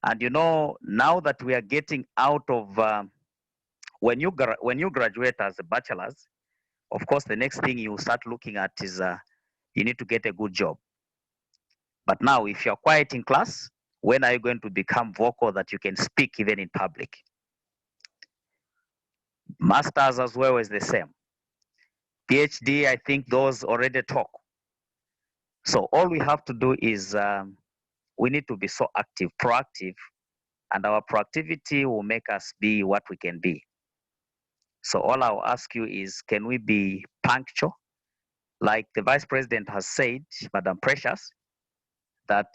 And you know, now that we are getting out of, when you graduate as a bachelor's, of course, the next thing you start looking at is you need to get a good job. But now, if you're quiet in class, when are you going to become vocal that you can speak even in public? Masters as well is the same. PhD, I think those already talk. So all we have to do is we need to be so active, proactive, and our proactivity will make us be what we can be. So all I'll ask you is, can we be punctual? Like the Vice President has said, Madam Precious, that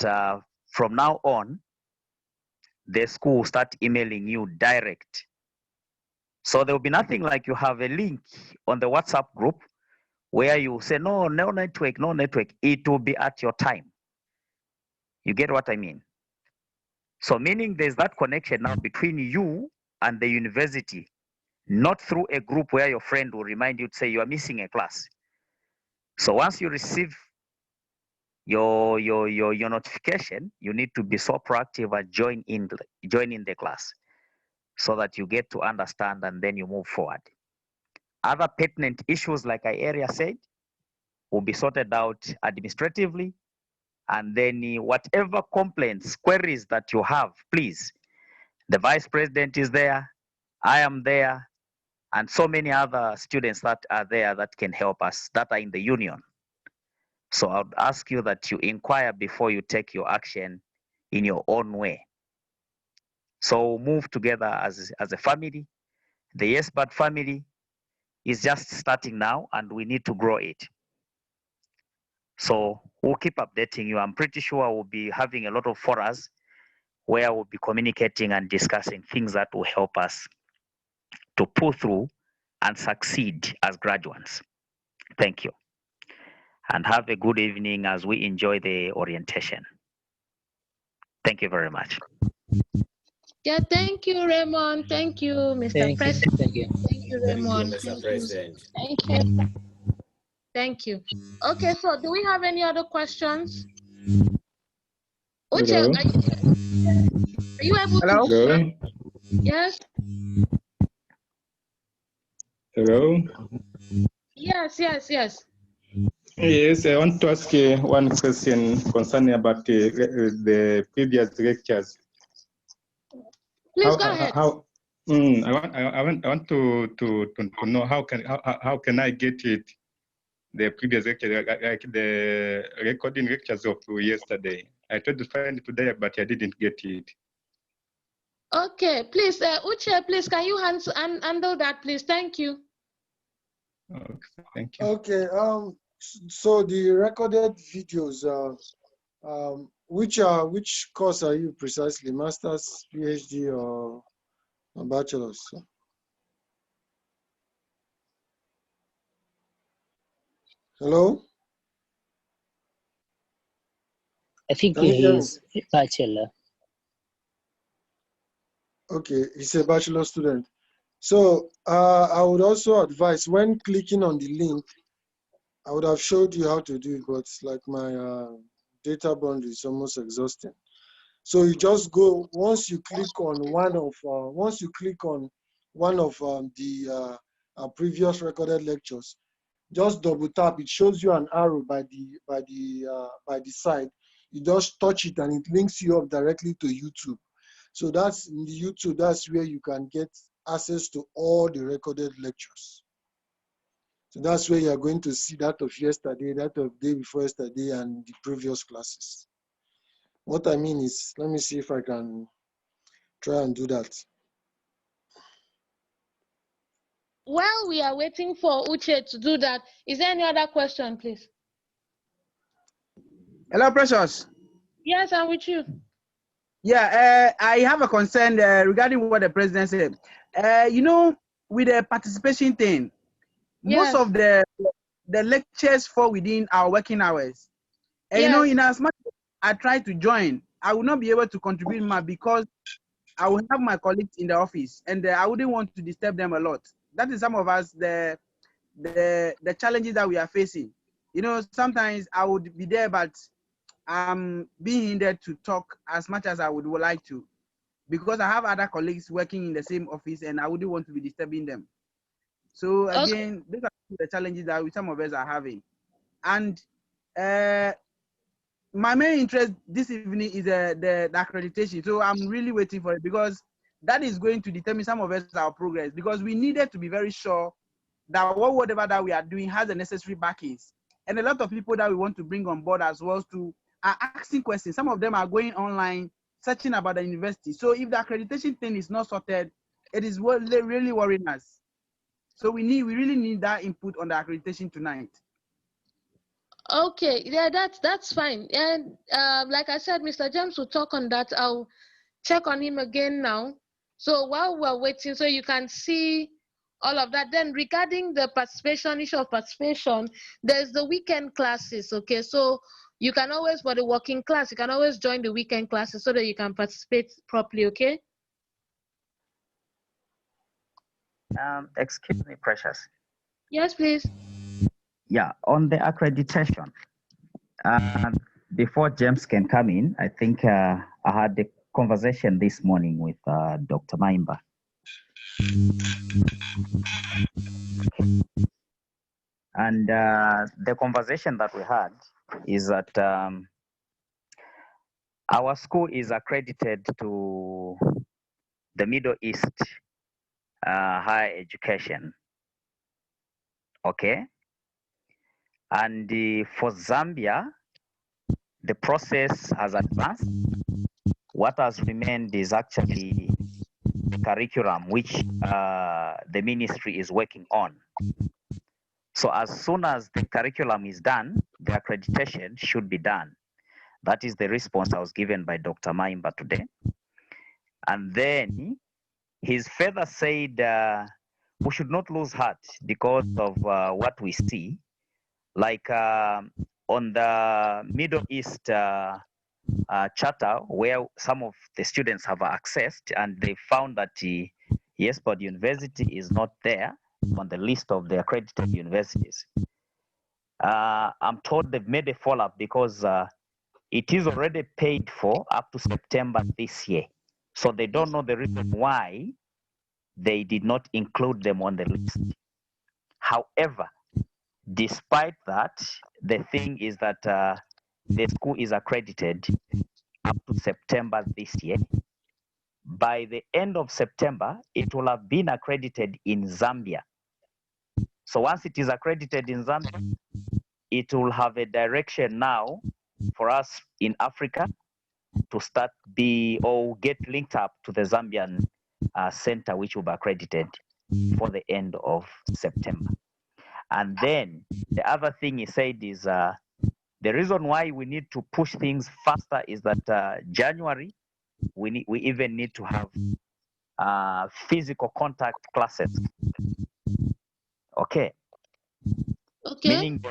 from now on, the school will start emailing you direct. So there will be nothing like you have a link on the WhatsApp group where you say, no network, no network. It will be at your time. You get what I mean? So meaning there's that connection now between you and the university, not through a group where your friend will remind you to say you are missing a class. So once you receive your notification, you need to be so proactive and join in the class so that you get to understand and then you move forward. Other pertinent issues, like I earlier said, will be sorted out administratively, and then whatever complaints, queries that you have, please, the Vice President is there, I am there, and so many other students that are there that can help us, that are in the union. So I would ask you that you inquire before you take your action in your own way. So move together as a family. The YesBoard family is just starting now, and we need to grow it. So we'll keep updating you. I'm pretty sure we'll be having a lot of forums where we'll be communicating and discussing things that will help us to pull through and succeed as graduates. Thank you. And have a good evening as we enjoy the orientation. Thank you very much. Yeah, thank you, Raymond. Thank you, Mr. President. Thank you. Thank you, Raymond. Mr. President. Thank you. Thank you. Okay, so do we have any other questions? Uche, Hello. are you able Hello. to? Hello. Yes. Hello. Yes, yes, yes. Yes, I want to ask one question concerning about the previous lectures. Please go ahead. I want to know how can I get it, the previous lecture, like the recording lectures of yesterday. I tried to find it today, but I didn't get it. Okay, please, Uche, please, can you handle that, please? Thank you. Okay, thank you. Okay. So the recorded videos, which course are you precisely? Master's, PhD, or a bachelor's? Hello? I think Can you hear he me? is a bachelor. Okay, he's a bachelor student. So I would also advise when clicking on the link, I would have showed you how to do it, but like my data bundle is almost exhausting. So you just go, once you click on one of the previous recorded lectures, just double tap. It shows you an arrow by the side. You just touch it and it links you up directly to YouTube. So that's in the YouTube. That's where you can get access to all the recorded lectures. So that's where you are going to see that of yesterday, that of day before yesterday, and the previous classes. What I mean is, let me see if I can try and do that. While we are waiting for Uche to do that, is there any other question, please? Hello, Precious. Yes, I'm with you. Yeah, I have a concern regarding what the president said. You know, with the participation thing, Yes. most of the lectures fall within our working hours. And you know, in as much as I try to join, I will not be able to contribute more because I will have my colleagues in the office, and I wouldn't want to disturb them a lot. That is some of us the challenges that we are facing. You know, sometimes I would be there, but I'm being hindered to talk as much as I would like to, because I have other colleagues working in the same office, and I wouldn't want to be disturbing them. So again, these are the challenges that some of us are having. And my main interest this evening is the accreditation. So I'm really waiting for it, because that is going to determine some of us our progress, because we needed to be very sure that whatever that we are doing has the necessary backings. And a lot of people that we want to bring on board as well are asking questions. Some of them are going online, searching about the university. So if the accreditation thing is not sorted, it is really worrying us. So we really need that input on the accreditation tonight. Okay, yeah, that's fine. And like I said, Mr. James will talk on that. I'll check on him again now. So while we're waiting, so you can see all of that. Then regarding the participation, issue of participation, there's the weekend classes, okay? So you can always, for the working class, you can always join the weekend classes so that you can participate properly, okay? Excuse me, Precious. Yes, please. Yeah, on the accreditation, before James can come in, I think I had a conversation this morning with Dr. Maimba. And the conversation that we had is that our school is accredited to the Middle East higher education. Okay. And for Zambia, the process has advanced. What has remained is actually the curriculum, which the ministry is working on. So as soon as the curriculum is done, the accreditation should be done. That is the response I was given by Dr. Maimba today. And then he's further said we should not lose heart because of what we see, like on the Middle East charter, where some of the students have accessed, and they found that yes, but university is not there on the list of the accredited universities. I'm told they've made a follow-up because it is already paid for up to September this year. So they don't know the reason why they did not include them on the list. However, despite that, the thing is that the school is accredited up to September this year. By the end of September, it will have been accredited in Zambia. So once it is accredited in Zambia, it will have a direction now for us in Africa to start get linked up to the Zambian center, which will be accredited for the end of September. And then the other thing he said is the reason why we need to push things faster is that January, we even need to have physical contact classes. Okay. Meaning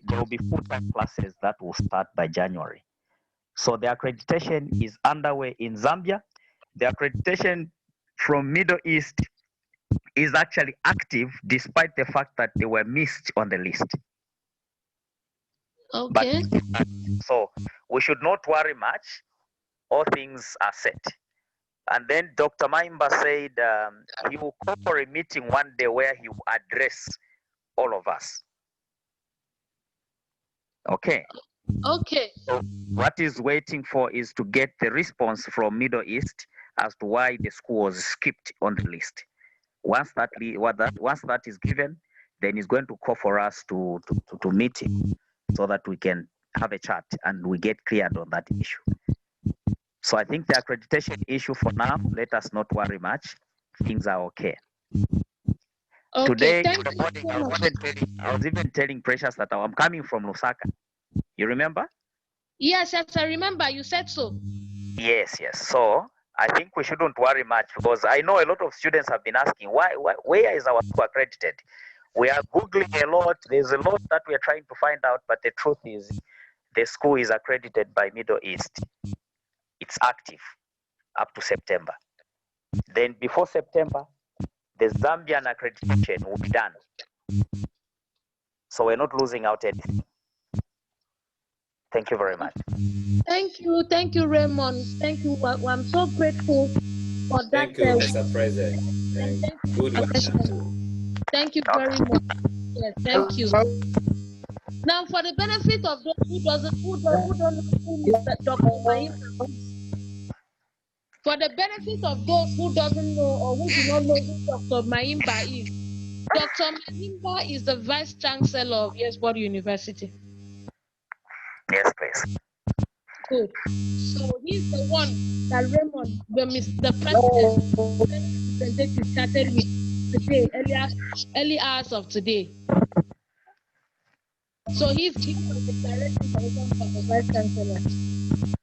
there will be full-time classes that will start by January. So the accreditation is underway in Zambia. The accreditation from Middle East is actually active despite the fact that they were missed on the list. Okay. So we should not worry much. All things are set. And then Dr. Maimba said he will call for a meeting one day where he will address all of us. Okay. Okay. So what he's waiting for is to get the response from Middle East as to why the school was skipped on the list. Once that is given, then he's going to call for us to meet him so that we can have a chat and we get cleared on that issue. So I think the accreditation issue for now, let us not worry much. Things are okay. Today, in the morning, I was even telling Precious that I'm coming from Lusaka. You remember? Yes, I remember. You said so. Yes. So I think we shouldn't worry much because I know a lot of students have been asking, where is our school accredited? We are Googling a lot. There's a lot that we are trying to find out, but the truth is the school is accredited by Middle East. It's active up to September. Then before September, the Zambian accreditation will be done. So we're not losing out anything. Thank you very much. Thank you, Raymond. Thank you. I'm so grateful for that. Thank you, Mr. President. Good Thank you very much. Yes, thank you. Now, for the benefit of those who don't know who Mr. Dr. Maimba is, for the benefit of those who doesn't know or who do not know who Dr. Maimba is, Dr. Maimba is the Vice Chancellor of Yesbod University. Yes, please. Good. So he's the one that Raymond, the president, started with today, early hours of today. So he's giving us the direct information from the Vice Chancellor.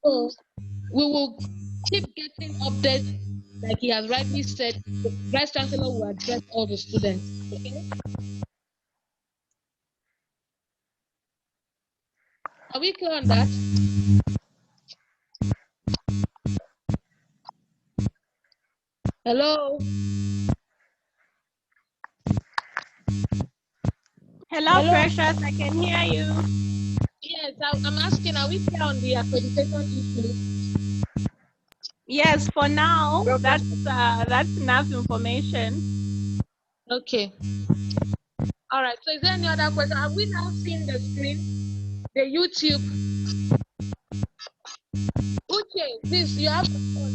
So we will keep getting updates, like he has rightly said. The Vice Chancellor will address all the students. Okay. Are we clear on that? Hello? Hello, Precious, I can hear you. Yes, I'm asking, are we clear on the accreditation issue? Yes, for now, that's enough information. Okay. All right, so is there any other question? Have we now seen the screen? The YouTube. Uche, please, you have the phone.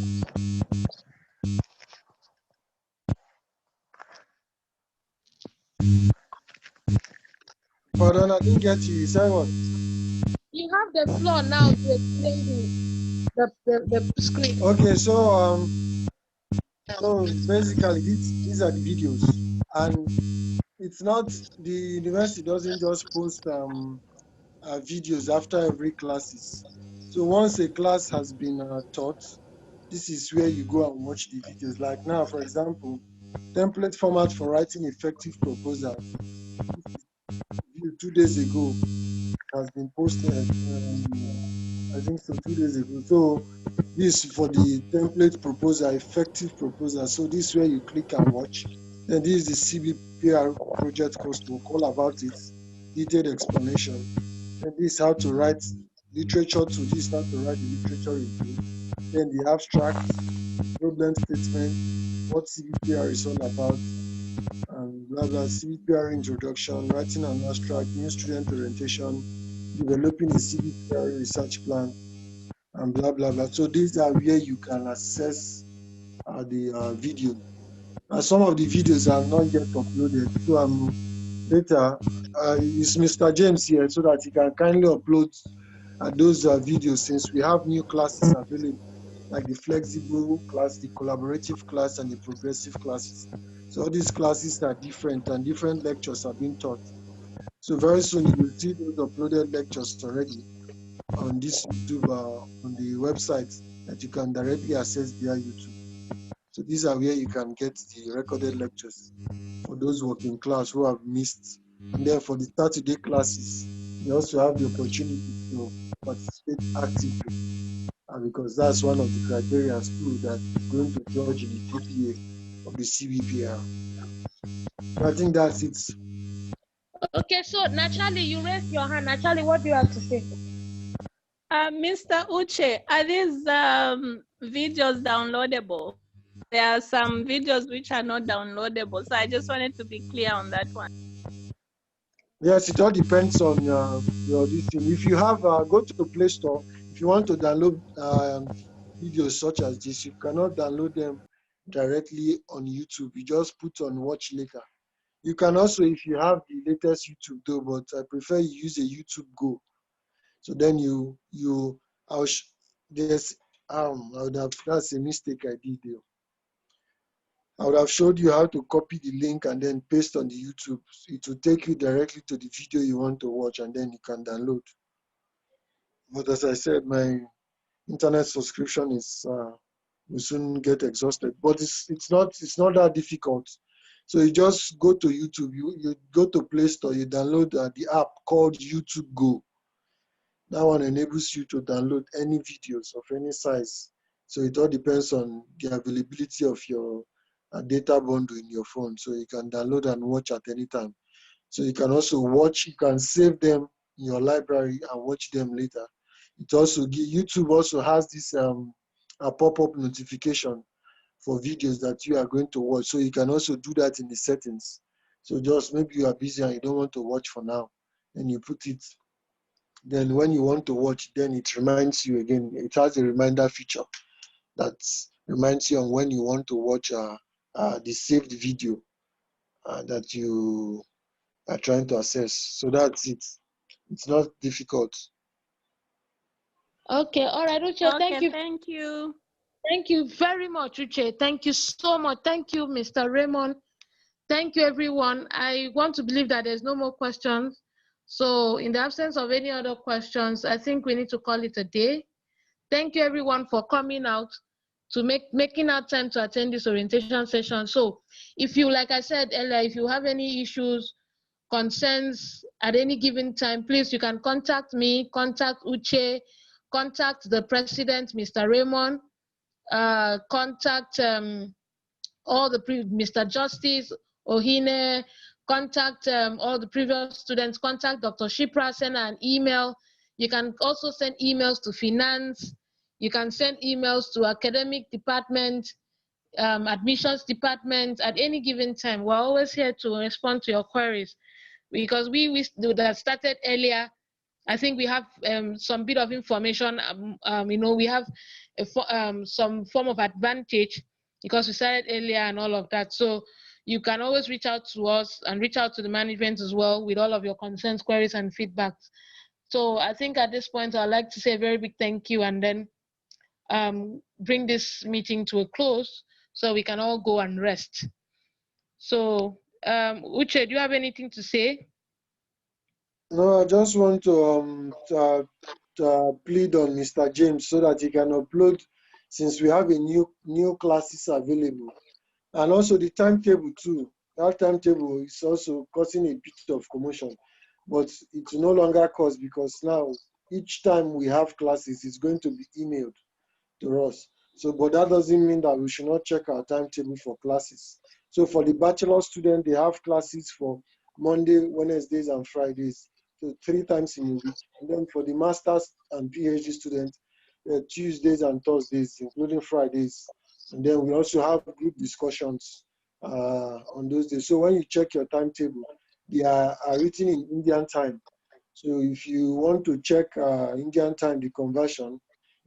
Pardon, I didn't get you. Say what? You have the floor now to explain the screen. Okay, so basically these are the videos, and it's not, the university doesn't just post videos after every classes. So once a class has been taught, this is where you go and watch the videos. Like now, for example, template format for writing effective proposal. 2 days ago has been posted. I think so, 2 days ago. So this for the template proposal, effective proposal. So this is where you click and watch. Then this is the CBPR project coursework, all about it, detailed explanation. And this is how to write literature to this, how to write the literature review. Then the abstract, problem statement, what CBPR is all about, and blah blah. CBPR introduction, writing an abstract, new student orientation, developing a CBPR research plan, and blah blah blah. So these are where you can access the video. Some of the videos are not yet uploaded. So later is Mr. James here so that he can kindly upload those videos, since we have new classes available, like the flexible class, the collaborative class, and the progressive classes. So all these classes are different, and different lectures are being taught. So very soon you will see those uploaded lectures already on this YouTube, on the website that you can directly access via YouTube. So these are where you can get the recorded lectures for those working class who have missed. And then for the Saturday classes, you also have the opportunity to participate actively, because that's one of the criteria too that is going to judge in the PPA of the CBPR. So I think that's it. Okay, so Nachali, you raised your hand. Nachali, what do you have to say? Mr. Uche, are these videos downloadable? There are some videos which are not downloadable, so I just wanted to be clear on that one. Yes, it all depends on your this thing. If you have, go to the Play Store. If you want to download videos such as this, you cannot download them directly on YouTube. You just put on watch later. You can also, if you have the latest YouTube though, but I prefer you use a YouTube Go. So then that's a mistake I did there. I would have showed you how to copy the link and then paste on the YouTube. It will take you directly to the video you want to watch, and then you can download. But as I said, my internet subscription is will soon get exhausted. But it's not that difficult. So you just go to YouTube, you go to Play Store, you download the app called YouTube Go. That one enables you to download any videos of any size. So it all depends on the availability of your data bundle in your phone. So you can download and watch at any time. So you can also watch, you can save them in your library and watch them later. It also YouTube also has this a pop-up notification for videos that you are going to watch. So you can also do that in the settings. So just maybe you are busy and you don't want to watch for now, and you put it. Then when you want to watch, then it reminds you again. It has a reminder feature that reminds you on when you want to watch the saved video that you are trying to access. So that's it. It's not difficult. Okay, all right, Uche, thank you. Thank you. Thank you very much, Uche. Thank you so much. Thank you, Mr. Raymond. Thank you, everyone. I want to believe that there's no more questions. So in the absence of any other questions, I think we need to call it a day. Thank you, everyone, for coming out to making our time to attend this orientation session. So if you, like I said earlier, if you have any issues, concerns at any given time, please, you can contact me, contact Uche, contact the president, Mr. Raymond, contact all the Mr. Justice, Ohine, contact all the previous students, contact Dr. Shipra, send an email. You can also send emails to finance. You can send emails to academic department, admissions department at any given time. We're always here to respond to your queries, because we that started earlier. I think we have some bit of information. We have some form of advantage because we started earlier and all of that. So you can always reach out to us and reach out to the management as well with all of your concerns, queries, and feedbacks. So I think at this point, I'd like to say a very big thank you, and then bring this meeting to a close so we can all go and rest. So Uche, do you have anything to say? No, I just want to plead on Mr. James so that he can upload since we have a new classes available. And also the timetable too. That timetable is also causing a bit of commotion, but it's no longer cause because now each time we have classes, it's going to be emailed to us. So, but that doesn't mean that we should not check our timetable for classes. So for the bachelor student, they have classes for Monday, Wednesdays, and Fridays, so 3 times in a week. And then for the masters and PhD students, Tuesdays and Thursdays, including Fridays. And then we also have group discussions on those days. So when you check your timetable, they are written in Indian time. So if you want to check Indian time, the conversion,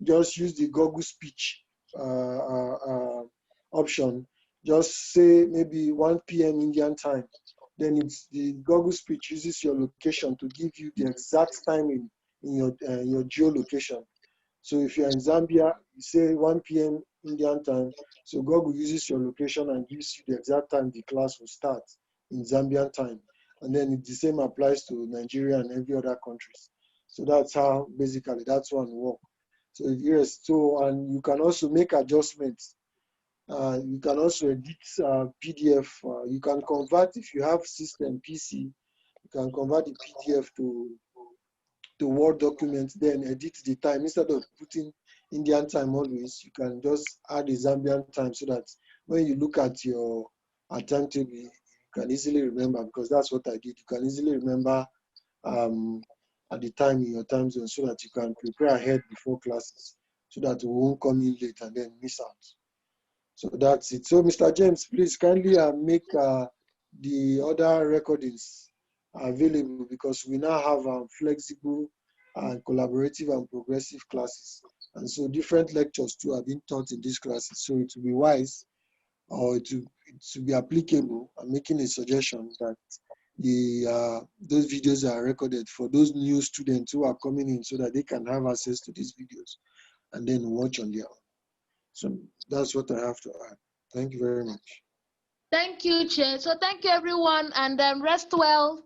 just use the Google speech option. Just say maybe 1 p.m. Indian time. Then it's the Google speech uses your location to give you the exact time in your geolocation. So if you're in Zambia, you say 1 p.m. Indian time. So Google uses your location and gives you the exact time the class will start in Zambian time. And then the same applies to Nigeria and every other countries. So that's how basically that's one work. So yes, so and you can also make adjustments. You can also edit PDF. You can convert if you have system PC. You can convert the PDF to Word document, then edit the time instead of putting Indian time always. You can just add a Zambian time so that when you look at your timetable, you can easily remember, because that's what I did. You can easily remember at the time in your time zone so that you can prepare ahead before classes so that we won't come in late and then miss out. So that's it. So Mr. James, please kindly make the other recordings available, because we now have flexible and collaborative and progressive classes. And so different lectures too are being taught in these classes. So it will be wise, or it will be applicable. I'm making a suggestion that those videos are recorded for those new students who are coming in so that they can have access to these videos and then watch on their own. So that's what I have to add. Thank you very much. Thank you, Chair. So thank you, everyone, and rest well.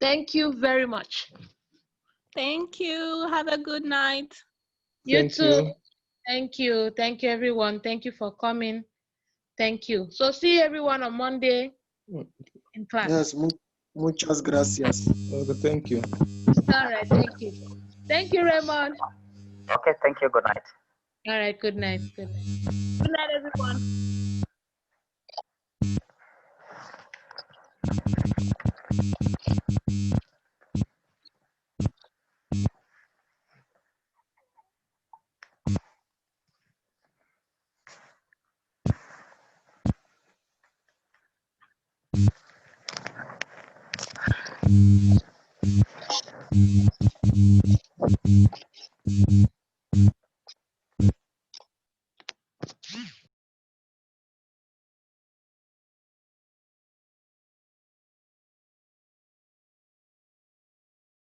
Thank you very much. Thank you. Have a good night. You too. Thank you. Thank you, everyone. Thank you for coming. Thank you. So see everyone on Monday in class. Yes, muchas gracias. Okay, thank you. All right, thank you. Thank you, Raymond. Okay, thank you. Good night. All right, good night. Good night. Good night, everyone.